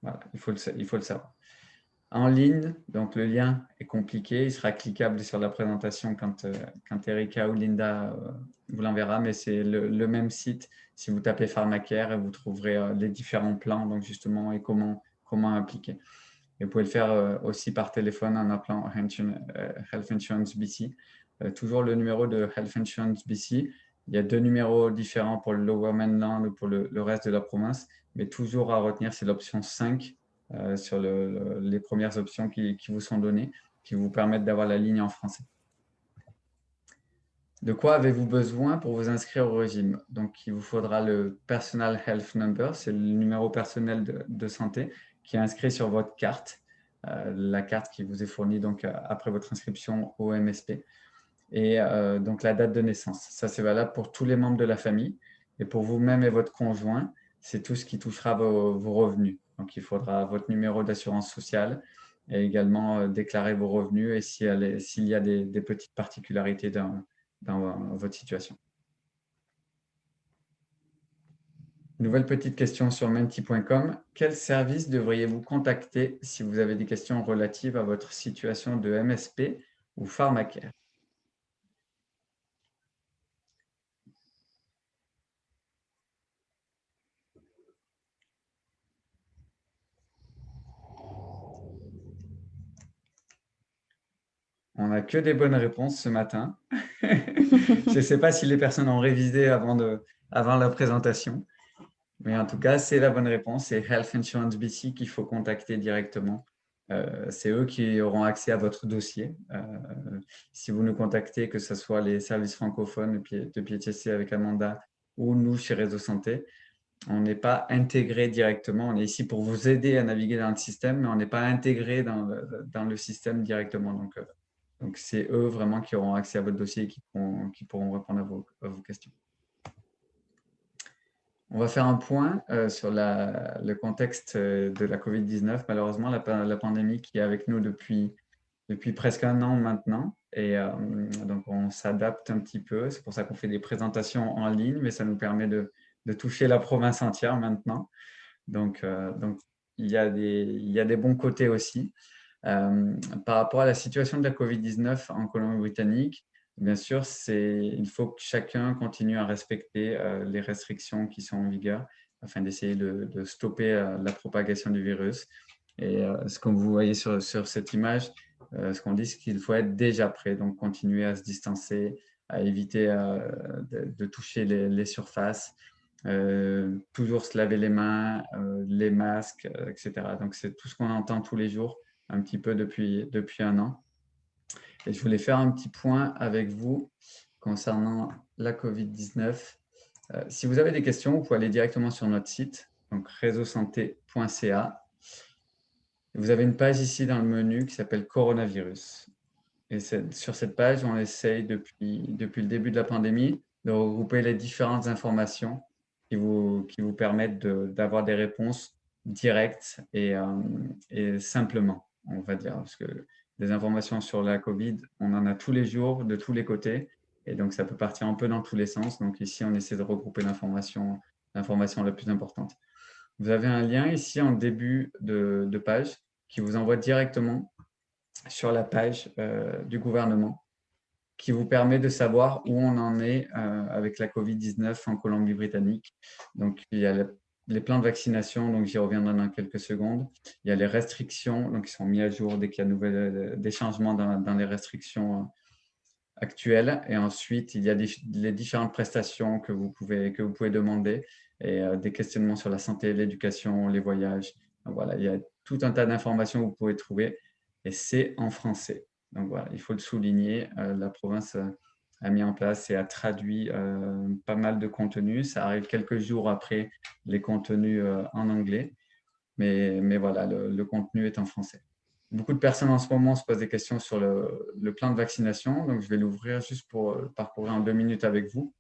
Voilà, il faut le savoir. En ligne, donc le lien est compliqué, il sera cliquable sur la présentation quand Erika ou Linda vous l'enverra, mais c'est le même site. Si vous tapez Pharmacare, vous trouverez les différents plans, donc justement, et comment appliquer. Et vous pouvez le faire aussi par téléphone en appelant Health Insurance BC toujours le numéro de Health Insurance BC. Il y a 2 numéros différents pour le Lower Mainland ou pour le reste de la province, mais toujours à retenir, c'est l'option 5 sur les premières options qui vous sont données, qui vous permettent d'avoir la ligne en français. De quoi avez-vous besoin pour vous inscrire au régime? Donc, il vous faudra le Personal Health Number, c'est le numéro personnel de santé qui est inscrit sur votre carte, la carte qui vous est fournie donc, après votre inscription au MSP. Et donc, la date de naissance. Ça, c'est valable pour tous les membres de la famille. Et pour vous-même et votre conjoint, c'est tout ce qui touchera vos revenus. Donc, il faudra votre numéro d'assurance sociale et également déclarer vos revenus et s'il y a des petites particularités dans votre situation. Nouvelle petite question sur menti.com. Quel service devriez-vous contacter si vous avez des questions relatives à votre situation de MSP ou pharmacare? On n'a que des bonnes réponses ce matin. Je ne sais pas si les personnes ont révisé avant la présentation. Mais en tout cas, c'est la bonne réponse. C'est Health Insurance BC qu'il faut contacter directement. C'est eux qui auront accès à votre dossier. Si vous nous contactez, que ce soit les services francophones de PHSC avec Amanda ou nous chez Réseau Santé, on n'est pas intégré directement. On est ici pour vous aider à naviguer dans le système, mais on n'est pas intégré dans le système directement. Donc, c'est eux vraiment qui auront accès à votre dossier et qui pourront répondre à vos questions. On va faire un point sur le contexte de la COVID-19. Malheureusement, la pandémie qui est avec nous depuis presque un an maintenant. Et donc, on s'adapte un petit peu. C'est pour ça qu'on fait des présentations en ligne, mais ça nous permet de toucher la province entière maintenant. Donc il y a des bons côtés aussi. Par rapport à la situation de la COVID-19 en Colombie-Britannique, bien sûr, il faut que chacun continue à respecter les restrictions qui sont en vigueur afin d'essayer de stopper la propagation du virus. Et ce que vous voyez sur cette image, ce qu'on dit, c'est qu'il faut être déjà prêt, donc continuer à se distancer, à éviter de toucher les surfaces, toujours se laver les mains, les masques, etc. Donc, c'est tout ce qu'on entend tous les jours, un petit peu depuis un an. Et je voulais faire un petit point avec vous concernant la COVID-19. Si vous avez des questions, vous pouvez aller directement sur notre site, donc réseausanté.ca. Vous avez une page ici dans le menu qui s'appelle Coronavirus. Et sur cette page, on essaye depuis le début de la pandémie de regrouper les différentes informations qui vous permettent d'avoir des réponses directes et simplement, on va dire. Parce que des informations sur la COVID, on en a tous les jours, de tous les côtés. Et donc, ça peut partir un peu dans tous les sens. Donc, ici, on essaie de regrouper l'information la plus importante. Vous avez un lien ici en début de page qui vous envoie directement sur la page du gouvernement qui vous permet de savoir où on en est avec la COVID-19 en Colombie-Britannique. Donc, il y a les plans de vaccination, donc j'y reviendrai dans quelques secondes. Il y a les restrictions, donc qui sont mis à jour dès qu'il y a des changements dans les restrictions actuelles. Et ensuite, il y a les différentes prestations que vous pouvez demander et des questionnements sur la santé, l'éducation, les voyages. Donc, voilà, il y a tout un tas d'informations que vous pouvez trouver et c'est en français. Donc voilà, il faut le souligner, la province a mis en place et a traduit pas mal de contenus. Ça arrive quelques jours après les contenus en anglais, mais voilà, le contenu est en français. Beaucoup de personnes en ce moment se posent des questions sur le plan de vaccination, donc je vais l'ouvrir juste pour parcourir en 2 minutes avec vous.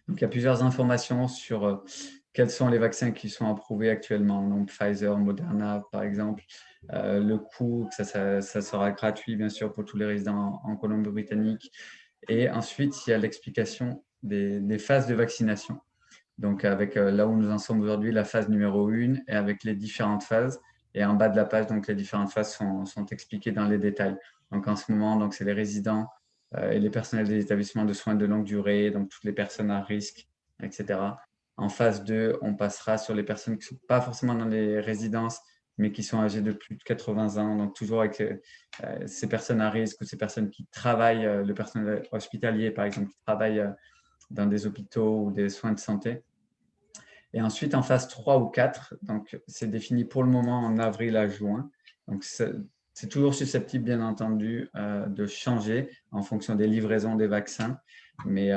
Donc, il y a plusieurs informations sur quels sont les vaccins qui sont approuvés actuellement, donc Pfizer, Moderna par exemple. Le coût, ça sera gratuit bien sûr pour tous les résidents en Colombie-Britannique. Et ensuite, il y a l'explication des phases de vaccination. Donc, avec là où nous en sommes aujourd'hui, la phase numéro 1 et avec les différentes phases. Et en bas de la page, donc, les différentes phases sont expliquées dans les détails. Donc, en ce moment, c'est les résidents et les personnels des établissements de soins de longue durée, donc toutes les personnes à risque, etc. En phase 2, on passera sur les personnes qui ne sont pas forcément dans les résidences, mais qui sont âgés de plus de 80 ans. Donc, toujours avec ces personnes à risque ou ces personnes qui travaillent, le personnel hospitalier, par exemple, qui travaillent dans des hôpitaux ou des soins de santé. Et ensuite, en phase 3 ou 4, donc c'est défini pour le moment en avril à juin. Donc, c'est toujours susceptible, bien entendu, de changer en fonction des livraisons des vaccins. Mais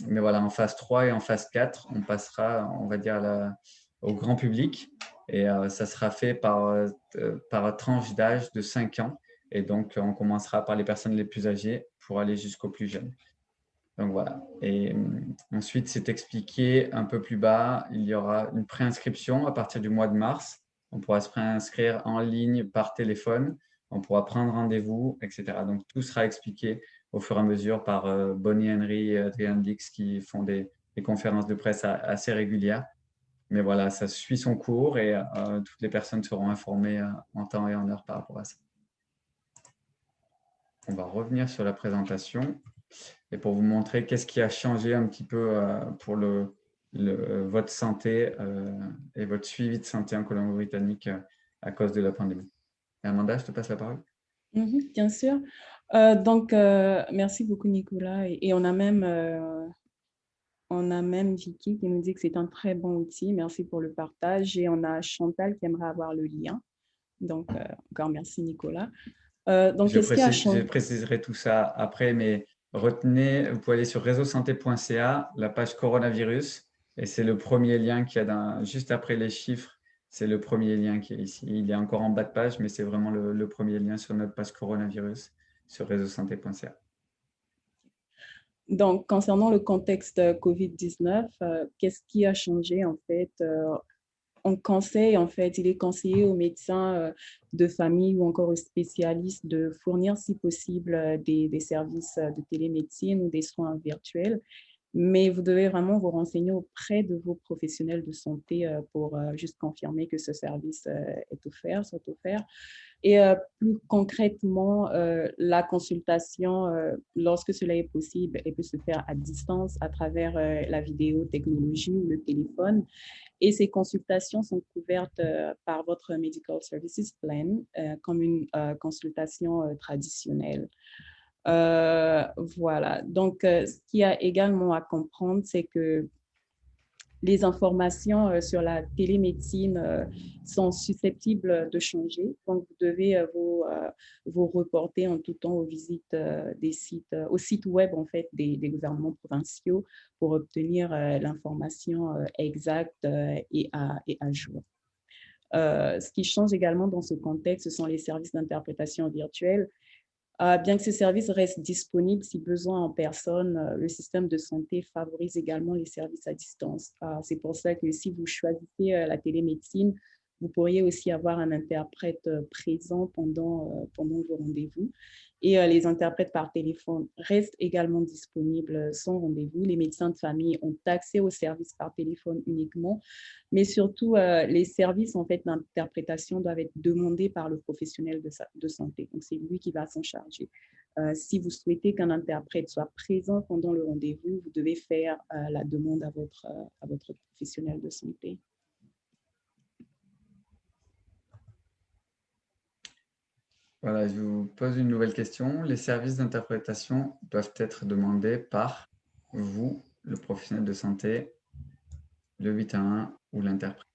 voilà, en phase 3 et en phase 4, on passera, on va dire, au grand public. Et ça sera fait par tranche d'âge de 5 ans. Et donc, on commencera par les personnes les plus âgées pour aller jusqu'aux plus jeunes. Donc voilà. Et ensuite, c'est expliqué un peu plus bas. Il y aura une préinscription à partir du mois de mars. On pourra se préinscrire en ligne, par téléphone. On pourra prendre rendez-vous, etc. Donc, tout sera expliqué au fur et à mesure par Bonnie Henry et Adrian Dix qui font des conférences de presse assez régulières. Mais voilà, ça suit son cours et toutes les personnes seront informées en temps et en heure par rapport à ça. On va revenir sur la présentation. Et pour vous montrer qu'est-ce qui a changé un petit peu pour votre santé et votre suivi de santé en Colombie-Britannique à cause de la pandémie. Et Amanda, je te passe la parole. Bien sûr. Merci beaucoup, Nicolas. Et on a même Vicky qui nous dit que c'est un très bon outil. Merci pour le partage. Et on a Chantal qui aimerait avoir le lien. Donc, encore merci, Nicolas. Je préciserai tout ça après, mais retenez, vous pouvez aller sur réseausanté.ca, la page coronavirus, et c'est le premier lien qu'il y a juste après les chiffres. C'est le premier lien qui est ici. Il est encore en bas de page, mais c'est vraiment le premier lien sur notre page coronavirus sur réseausanté.ca. Donc, concernant le contexte COVID-19, qu'est-ce qui a changé en fait? On conseille, en fait, il est conseillé aux médecins de famille ou encore aux spécialistes de fournir, si possible, des services de télémédecine ou des soins virtuels. Mais vous devez vraiment vous renseigner auprès de vos professionnels de santé pour juste confirmer que ce service soit offert. Et plus concrètement, la consultation, lorsque cela est possible, elle peut se faire à distance à travers la vidéotechnologie ou le téléphone. Et ces consultations sont couvertes par votre Medical Services Plan comme une consultation traditionnelle. Voilà. Donc, ce qu'il y a également à comprendre, c'est que les informations sur la télémédecine sont susceptibles de changer. Donc, vous devez vous reporter en tout temps aux visites au site web en fait, des gouvernements provinciaux pour obtenir l'information exacte et à jour. Ce qui change également dans ce contexte, ce sont les services d'interprétation virtuelle. Bien que ces services restent disponibles si besoin en personne, le système de santé favorise également les services à distance. C'est pour ça que si vous choisissez la télémédecine, vous pourriez aussi avoir un interprète présent pendant vos rendez-vous. Et les interprètes par téléphone restent également disponibles sans rendez-vous. Les médecins de famille ont accès aux services par téléphone uniquement, mais surtout, les services en fait, d'interprétation doivent être demandés par le professionnel de santé. Donc, c'est lui qui va s'en charger. Si vous souhaitez qu'un interprète soit présent pendant le rendez-vous, vous devez faire la demande à votre professionnel de santé. Voilà, je vous pose une nouvelle question. Les services d'interprétation doivent être demandés par vous, le professionnel de santé, le 811 ou l'interprète.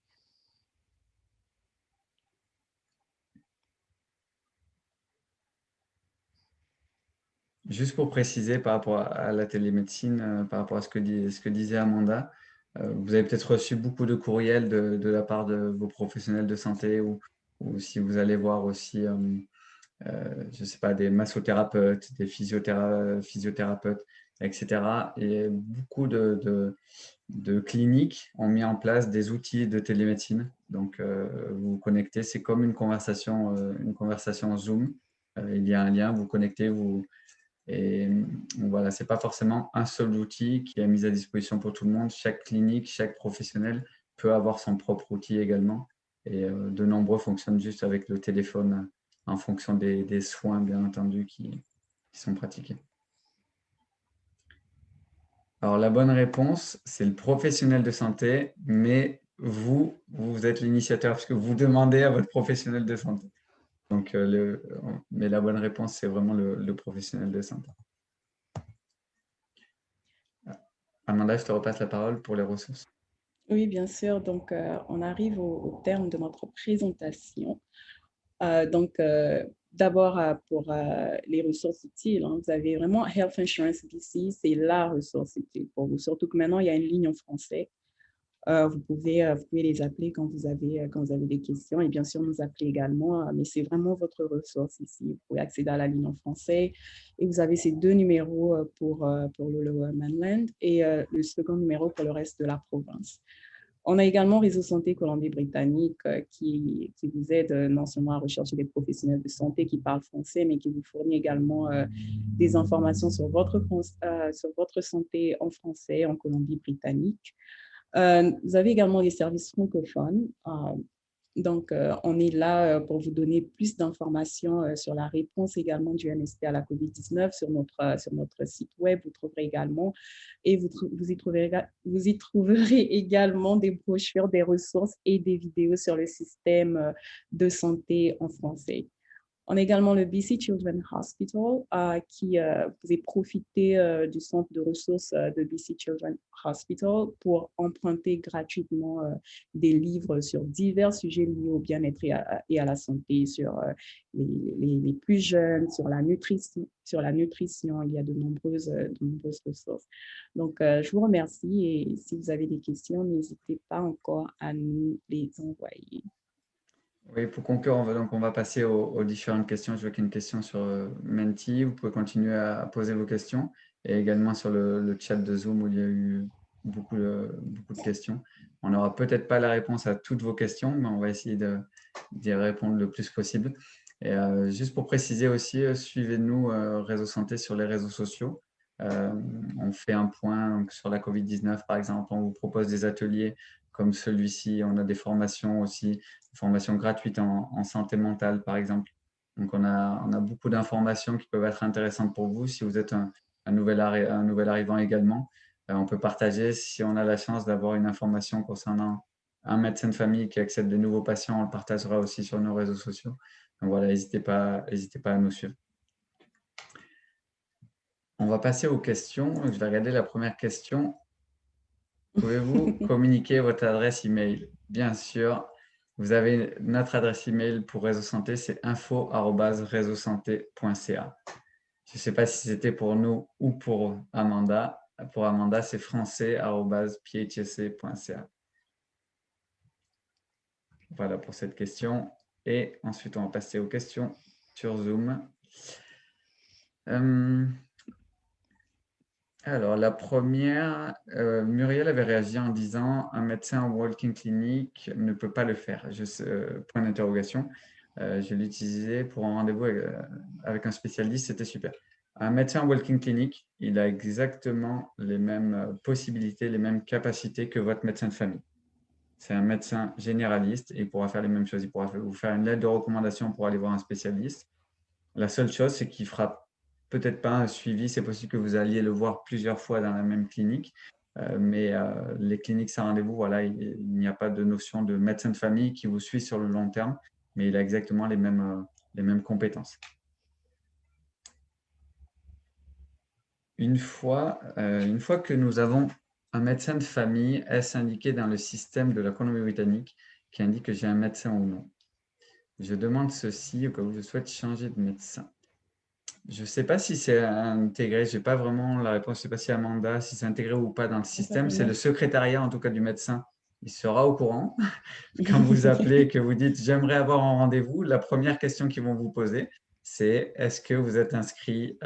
Juste pour préciser par rapport à la télémédecine, par rapport à ce que disait Amanda, vous avez peut-être reçu beaucoup de courriels de la part de vos professionnels de santé ou si vous allez voir aussi je ne sais pas, des massothérapeutes, des physiothérapeutes, etc. Et beaucoup de cliniques ont mis en place des outils de télémédecine. Donc, vous vous connectez, c'est comme une conversation Zoom. Il y a un lien, vous connectez, et voilà, ce n'est pas forcément un seul outil qui est mis à disposition pour tout le monde. Chaque clinique, chaque professionnel peut avoir son propre outil également. Et de nombreux fonctionnent juste avec le téléphone en fonction des soins, bien entendu, qui sont pratiqués. Alors, la bonne réponse, c'est le professionnel de santé, mais vous êtes l'initiateur, puisque vous demandez à votre professionnel de santé. Donc, mais la bonne réponse, c'est vraiment le professionnel de santé. Amanda, je te repasse la parole pour les ressources. Oui, bien sûr. Donc, on arrive au terme de notre présentation. D'abord, pour les ressources utiles, hein, vous avez vraiment Health Insurance BC, c'est la ressource utile pour vous. Surtout que maintenant, il y a une ligne en français. Vous pouvez les appeler quand vous avez des questions et bien sûr nous appeler également, mais c'est vraiment votre ressource ici. Vous pouvez accéder à la ligne en français et vous avez ces 2 numéros pour le Lower Mainland et le second numéro pour le reste de la province. On a également Réseau Santé Colombie-Britannique qui vous aide non seulement à rechercher des professionnels de santé qui parlent français, mais qui vous fournit également des informations sur votre santé en français en Colombie-Britannique. Vous avez également les services francophones. On est là pour vous donner plus d'informations sur la réponse également du MSP à la COVID-19 sur notre site web. Vous trouverez également, et vous y trouverez également des brochures, des ressources et des vidéos sur le système de santé en français. On a également le BC Children's Hospital qui vous pouvez profiter du centre de ressources de BC Children's Hospital pour emprunter gratuitement des livres sur divers sujets liés au bien-être et à la santé, sur les plus jeunes, sur la nutrition. Il y a de nombreuses ressources. Donc, je vous remercie et si vous avez des questions, n'hésitez pas encore à nous les envoyer. Oui, pour conclure, on va passer aux différentes questions. Je vois qu'il y a une question sur Menti. Vous pouvez continuer à poser vos questions et également sur le chat de Zoom où il y a eu beaucoup de questions. On n'aura peut-être pas la réponse à toutes vos questions, mais on va essayer d'y répondre le plus possible. Et juste pour préciser aussi, suivez-nous Réseau Santé sur les réseaux sociaux. On fait un point sur la COVID-19, par exemple. On vous propose des ateliers comme celui-ci. On a des formations aussi, formations gratuites en santé mentale, par exemple. Donc, on a beaucoup d'informations qui peuvent être intéressantes pour vous. Si vous êtes un nouvel arrivant également, on peut partager. Si on a la chance d'avoir une information concernant un médecin de famille qui accepte de nouveaux patients, on le partagera aussi sur nos réseaux sociaux. Donc voilà, n'hésitez pas à nous suivre. On va passer aux questions. Je vais regarder la première question. Pouvez-vous communiquer votre adresse email? Bien sûr, vous avez notre adresse email pour Réseau Santé, c'est info@réseausanté.ca. Je ne sais pas si c'était pour nous ou pour Amanda. Pour Amanda, c'est français@phsc.ca. Voilà pour cette question. Et ensuite, on va passer aux questions sur Zoom. Alors, la première, Muriel avait réagi en disant « Un médecin en walking clinic ne peut pas le faire ». Point d'interrogation. Je l'ai utilisé pour un rendez-vous avec un spécialiste, c'était super. Un médecin en walking clinic, il a exactement les mêmes possibilités, les mêmes capacités que votre médecin de famille. C'est un médecin généraliste et il pourra faire les mêmes choses. Il pourra vous faire une lettre de recommandation pour aller voir un spécialiste. La seule chose, c'est qu'il fera peut-être pas un suivi. C'est possible que vous alliez le voir plusieurs fois dans la même clinique. Mais les cliniques sans rendez-vous, voilà, il n'y a pas de notion de médecin de famille qui vous suit sur le long terme, mais il a exactement les mêmes compétences. Une fois que nous avons un médecin de famille, est-ce indiqué dans le système de la Colombie-Britannique qui indique que j'ai un médecin ou non? Je demande ceci au cas où je souhaite changer de médecin. Je ne sais pas si c'est intégré, je n'ai pas vraiment la réponse, je ne sais pas si Amanda, si c'est intégré ou pas dans le système. C'est le secrétariat, en tout cas du médecin. Il sera au courant. Quand vous appelez et que vous dites « j'aimerais avoir un rendez-vous », la première question qu'ils vont vous poser, c'est « est-ce que vous êtes inscrit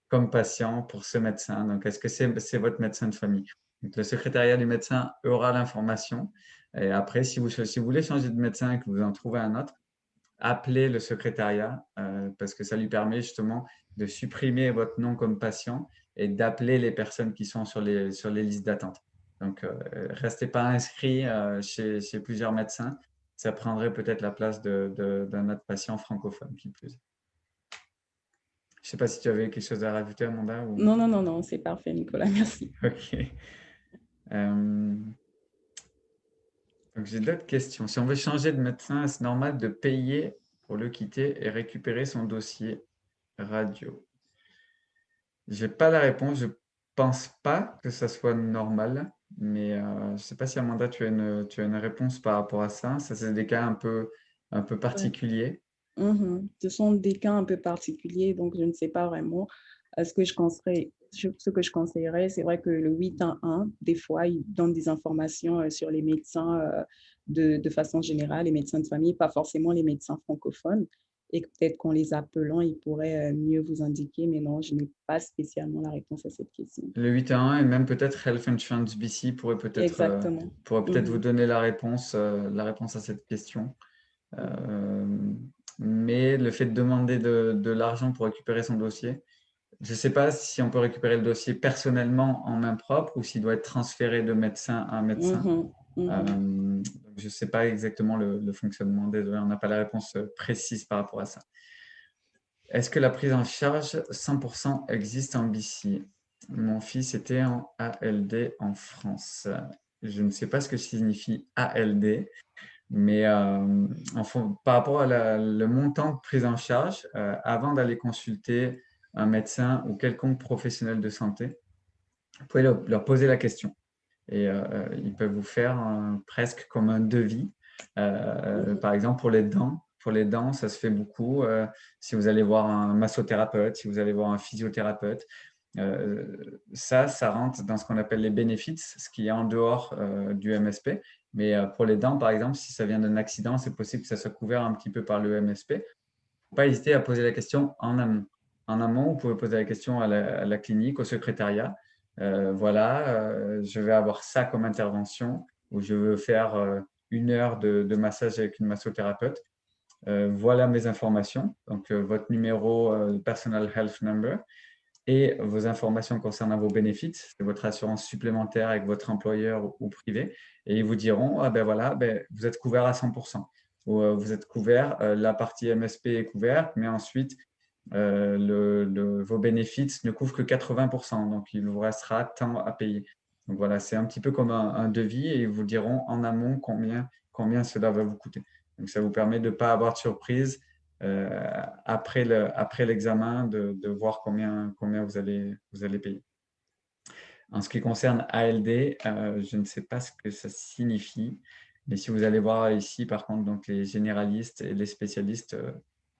comme patient pour ce médecin ?» Donc, est-ce que c'est votre médecin de famille? Donc, le secrétariat du médecin aura l'information. Et après, si vous voulez changer de médecin et que vous en trouvez un autre, appelez le secrétariat parce que ça lui permet justement de supprimer votre nom comme patient et d'appeler les personnes qui sont sur les listes d'attente. Donc, restez pas inscrit chez plusieurs médecins. Ça prendrait peut-être la place d'un autre patient francophone qui plus. Je ne sais pas si tu avais quelque chose à rajouter, Amanda ou... Non, c'est parfait, Nicolas, merci. Ok. Donc, j'ai d'autres questions. Si on veut changer de médecin, est-ce normal de payer pour le quitter et récupérer son dossier radio? Je n'ai pas la réponse. Je ne pense pas que ça soit normal, mais je ne sais pas si Amanda, tu as une réponse par rapport à ça. Ça, c'est des cas un peu Ouais. particuliers. Ce sont des cas un peu particuliers, donc je ne sais pas vraiment ce que je conseillerais. C'est vrai que le 811, des fois, il donne des informations sur les médecins de façon générale, les médecins de famille, pas forcément les médecins francophones. Et peut-être qu'en les appelant, ils pourraient mieux vous indiquer, mais non, je n'ai pas spécialement la réponse à cette question. Le 811 et même peut-être Health Insurance BC pourrait peut-être Exactement. vous donner la réponse à cette question. Mais le fait de demander de l'argent pour récupérer son dossier, je ne sais pas si on peut récupérer le dossier personnellement en main propre ou s'il doit être transféré de médecin à médecin. Je ne sais pas exactement le fonctionnement. Désolé, on n'a pas la réponse précise par rapport à ça. Est-ce que la prise en charge 100% existe en BC? Mon fils était en ALD en France. Je ne sais pas ce que signifie ALD, mais par rapport à le montant de prise en charge, avant d'aller consulter un médecin ou quelconque professionnel de santé, vous pouvez leur poser la question. Et ils peuvent vous faire presque comme un devis. Par exemple, pour les dents. Pour les dents, ça se fait beaucoup. Si vous allez voir un massothérapeute, si vous allez voir un physiothérapeute, ça rentre dans ce qu'on appelle les benefits, ce qui est en dehors du MSP. Mais pour les dents, par exemple, si ça vient d'un accident, c'est possible que ça soit couvert un petit peu par le MSP. Il ne faut pas hésiter à poser la question en amont. En amont, vous pouvez poser la question à la clinique, au secrétariat. Voilà, je vais avoir ça comme intervention ou je veux faire 1 heure de massage avec une massothérapeute. Voilà mes informations, donc votre numéro Personal Health Number et vos informations concernant vos bénéfices, votre assurance supplémentaire avec votre employeur ou privé. Et ils vous diront, ah ben voilà, ben, vous êtes couvert à 100%. Ou vous êtes couvert, la partie MSP est couverte, mais ensuite, vos bénéfices ne couvrent que 80%. Donc, il vous restera tant à payer. Donc voilà, c'est un petit peu comme un devis et ils vous diront en amont combien cela va vous coûter. Donc, ça vous permet de ne pas avoir de surprise après l'examen, de voir combien vous allez payer. En ce qui concerne ALD, je ne sais pas ce que ça signifie, mais si vous allez voir ici, par contre, donc les généralistes et les spécialistes,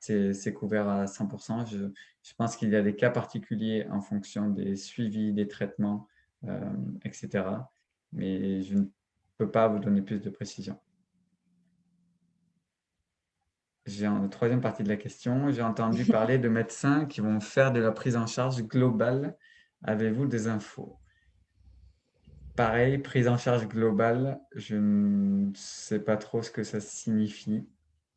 c'est couvert à 100%. Je pense qu'il y a des cas particuliers en fonction des suivis, des traitements, etc. Mais je ne peux pas vous donner plus de précision. J'ai une troisième partie de la question. J'ai entendu parler de médecins qui vont faire de la prise en charge globale. Avez-vous des infos? Pareil, prise en charge globale, je ne sais pas trop ce que ça signifie.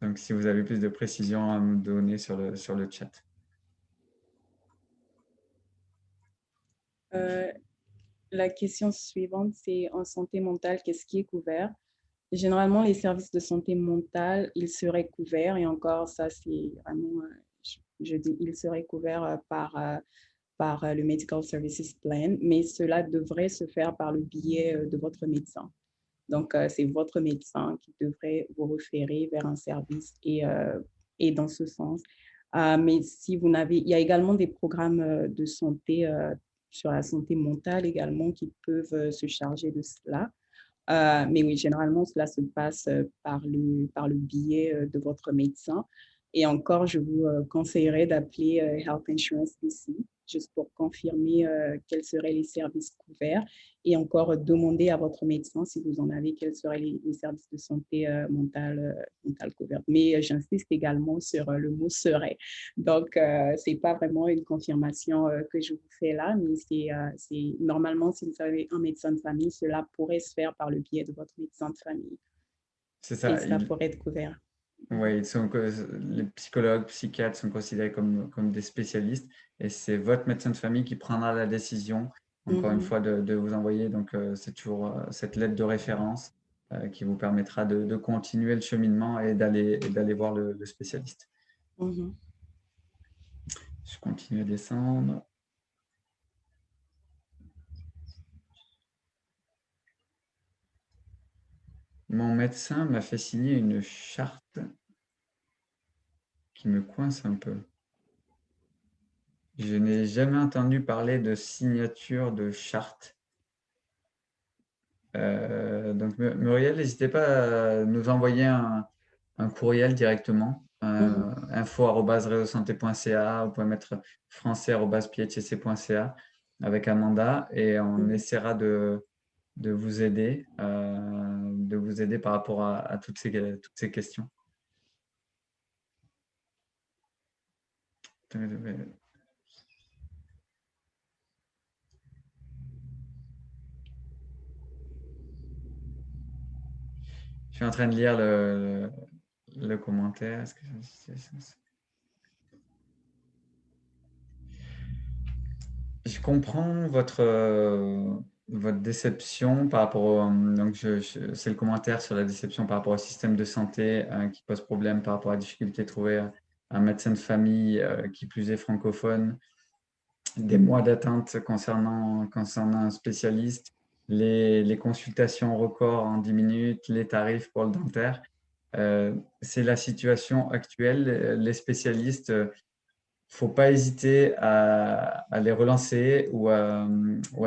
Donc, si vous avez plus de précisions à me donner sur le chat. La question suivante, c'est en santé mentale, qu'est-ce qui est couvert? Généralement, les services de santé mentale, ils seraient couverts, et encore, ça, c'est vraiment, je dis, ils seraient couverts par le Medical Services Plan, mais cela devrait se faire par le biais de votre médecin. Donc, c'est votre médecin qui devrait vous référer vers un service et dans ce sens. Mais si vous n'avez, il y a également des programmes de santé sur la santé mentale également qui peuvent se charger de cela. Mais oui, généralement, cela se passe par le biais de votre médecin. Et encore, je vous conseillerais d'appeler Health Insurance BC juste pour confirmer quels seraient les services couverts et encore demander à votre médecin si vous en avez, quels seraient les services de santé mentale couverts. Mais j'insiste également sur le mot serait. Donc, ce n'est pas vraiment une confirmation que je vous fais là, mais c'est normalement, si vous avez un médecin de famille, cela pourrait se faire par le biais de votre médecin de famille. C'est ça. Et ça pourrait être couvert. Oui, les psychologues, psychiatres sont considérés comme des spécialistes et c'est votre médecin de famille qui prendra la décision, encore une fois, de vous envoyer. Donc, c'est toujours cette lettre de référence qui vous permettra de continuer le cheminement et d'aller voir le spécialiste. Je continue à descendre. mon médecin m'a fait signer une charte qui me coince un peu. Je n'ai jamais entendu parler de signature de charte. Donc, Muriel, n'hésitez pas à nous envoyer un courriel directement, info@resosanté.ca, vous pouvez mettre français@phc.ca avec Amanda et on essaiera de vous aider, par rapport à toutes ces questions. Je suis en train de lire le commentaire. Je comprends votre déception par rapport donc c'est le commentaire sur la déception par rapport au système de santé qui pose problème par rapport à la difficulté de trouver un médecin de famille qui plus est francophone, des mois d'attente concernant un spécialiste, les consultations records en 10 minutes, les tarifs pour le dentaire. C'est la situation actuelle. Les spécialistes, faut pas hésiter à les relancer ou à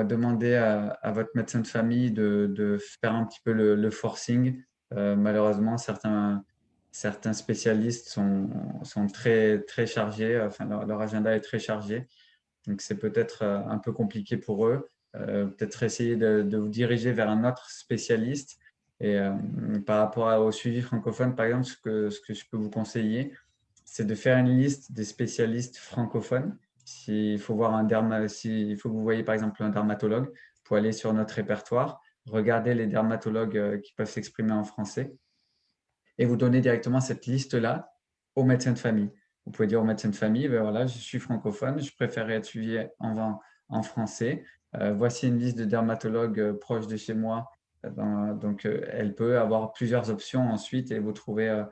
demander à votre médecin de famille de faire un petit peu le forcing. Malheureusement, certains spécialistes sont très, très chargés, enfin, leur agenda est très chargé. Donc, c'est peut-être un peu compliqué pour eux. Peut-être essayer de vous diriger vers un autre spécialiste. Et par rapport au suivi francophone, par exemple, ce que je peux vous conseiller, c'est de faire une liste des spécialistes francophones. S'il faut voir s'il faut que vous voyez par exemple un dermatologue, vous pouvez aller sur notre répertoire, regarder les dermatologues qui peuvent s'exprimer en français et vous donner directement cette liste-là au médecin de famille. Vous pouvez dire au médecin de famille, ben voilà, je suis francophone, je préférerais être suivi en français. Voici une liste de dermatologues proches de chez moi. Donc, elle peut avoir plusieurs options ensuite et vous trouvez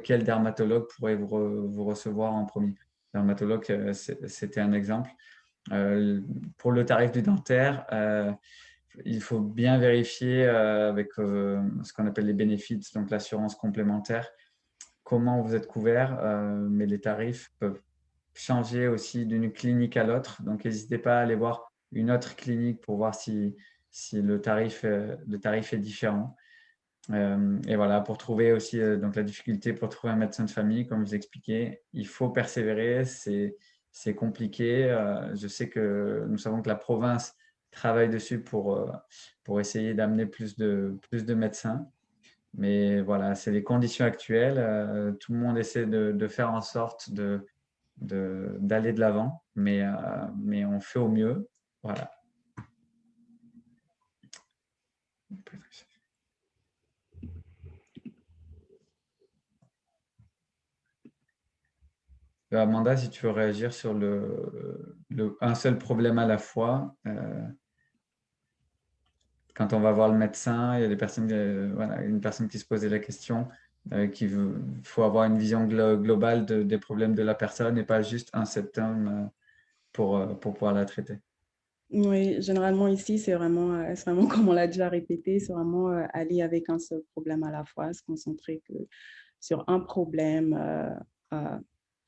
quel dermatologue pourrait vous recevoir en premier. Dermatologue, c'était un exemple. Pour le tarif du dentaire, il faut bien vérifier avec ce qu'on appelle les bénéfices, donc l'assurance complémentaire, comment vous êtes couvert, mais les tarifs peuvent changer aussi d'une clinique à l'autre. Donc, n'hésitez pas à aller voir une autre clinique pour voir si le tarif est différent. Et voilà, pour trouver aussi donc la difficulté pour trouver un médecin de famille, comme je vous expliquais, il faut persévérer, c'est compliqué. Je sais que nous savons que la province travaille dessus pour essayer d'amener plus de médecins. Mais voilà, c'est les conditions actuelles. Tout le monde essaie de faire en sorte d'aller de l'avant, mais on fait au mieux. Voilà. Amanda, si tu veux réagir sur un seul problème à la fois. Quand on va voir le médecin, il y a des personnes, voilà, une personne qui se posait la question, faut avoir une vision globale des problèmes de la personne et pas juste un symptôme pour pouvoir la traiter. Oui, généralement ici, c'est vraiment comme on l'a déjà répété, c'est vraiment aller avec un seul problème à la fois, se concentrer sur un problème.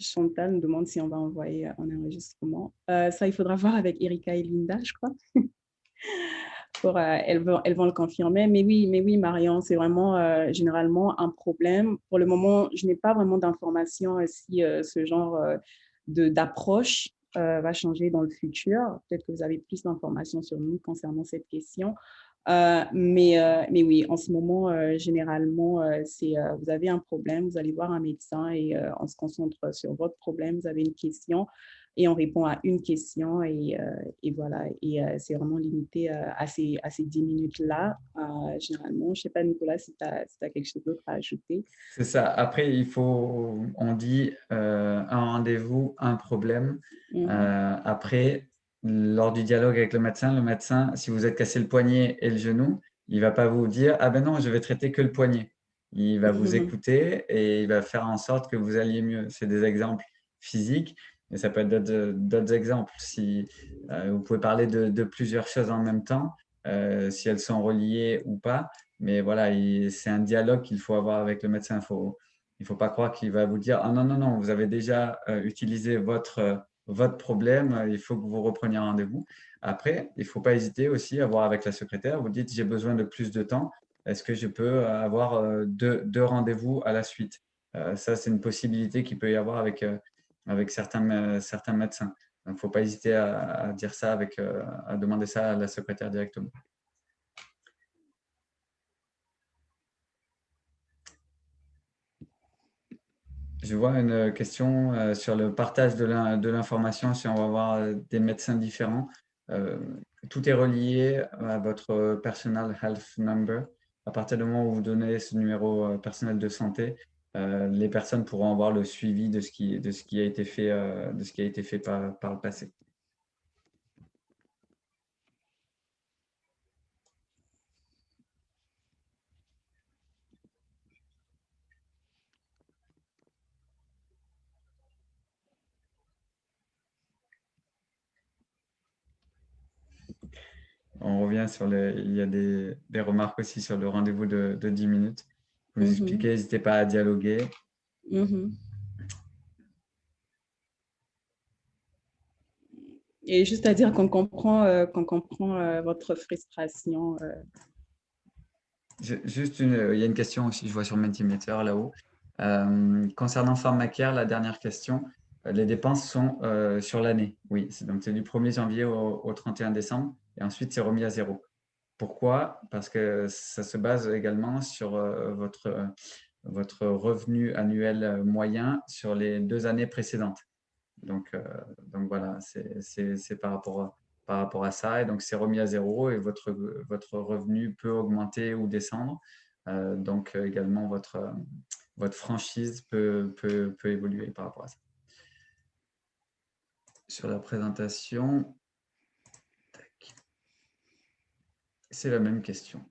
Chantal nous demande si on va envoyer un enregistrement. Ça, il faudra voir avec Erika et Linda, je crois. Elles vont le confirmer. Mais oui, Marion, c'est vraiment généralement un problème. Pour le moment, je n'ai pas vraiment d'informations si ce genre d'approche va changer dans le futur. Peut-être que vous avez plus d'informations sur nous concernant cette question. Mais oui, en ce moment, généralement, vous avez un problème, vous allez voir un médecin et on se concentre sur votre problème. Vous avez une question et on répond à une question et voilà. Et c'est vraiment limité à ces 10 minutes-là, généralement. Je ne sais pas, Nicolas, si tu as quelque chose d'autre à ajouter. C'est ça. Après, on dit un rendez-vous, un problème. Après, lors du dialogue avec le médecin, si vous êtes cassé le poignet et le genou, il ne va pas vous dire « Ah ben non, je vais traiter que le poignet ». Il va vous écouter et il va faire en sorte que vous alliez mieux. C'est des exemples physiques, mais ça peut être d'autres exemples. Si vous pouvez parler de plusieurs choses en même temps, si elles sont reliées ou pas. Mais voilà, c'est un dialogue qu'il faut avoir avec le médecin. Il ne faut pas croire qu'il va vous dire « Ah non, non, non, vous avez déjà utilisé votre problème, il faut que vous repreniez un rendez-vous. » Après, il ne faut pas hésiter aussi à voir avec la secrétaire. Vous dites « J'ai besoin de plus de temps. Est-ce que je peux avoir deux rendez-vous à la suite ?» Ça, c'est une possibilité qu'il peut y avoir avec certains médecins. Donc, il ne faut pas hésiter à dire ça, à demander ça à la secrétaire directement. Je vois une question sur le partage de l'information, si on va avoir des médecins différents. Tout est relié à votre Personal Health Number. À partir du moment où vous donnez ce numéro personnel de santé, les personnes pourront avoir le suivi de ce qui a été fait par le passé. On revient il y a des remarques aussi sur le rendez-vous de 10 minutes. Vous expliquez, n'hésitez pas à dialoguer. Et juste à dire qu'on comprend votre frustration. Juste il y a une question aussi, je vois sur Mentimeter là-haut. Concernant PharmaCare, la dernière question, les dépenses sont sur l'année. Oui, donc c'est du 1er janvier au 31 décembre et ensuite c'est remis à zéro. Pourquoi? Parce que ça se base également sur votre revenu annuel moyen sur les 2 années précédentes. Donc voilà, c'est par rapport à ça. Et donc, c'est remis à zéro et votre revenu peut augmenter ou descendre. Donc, également, votre franchise peut évoluer par rapport à ça. Sur la présentation, c'est la même question.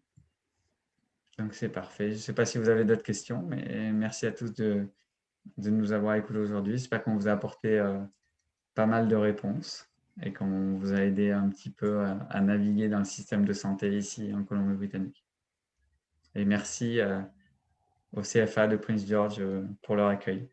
Donc, c'est parfait. Je ne sais pas si vous avez d'autres questions, mais merci à tous de nous avoir écoutés aujourd'hui. J'espère qu'on vous a apporté pas mal de réponses et qu'on vous a aidé un petit peu à naviguer dans le système de santé ici en Colombie-Britannique. Et merci au CFA de Prince George pour leur accueil.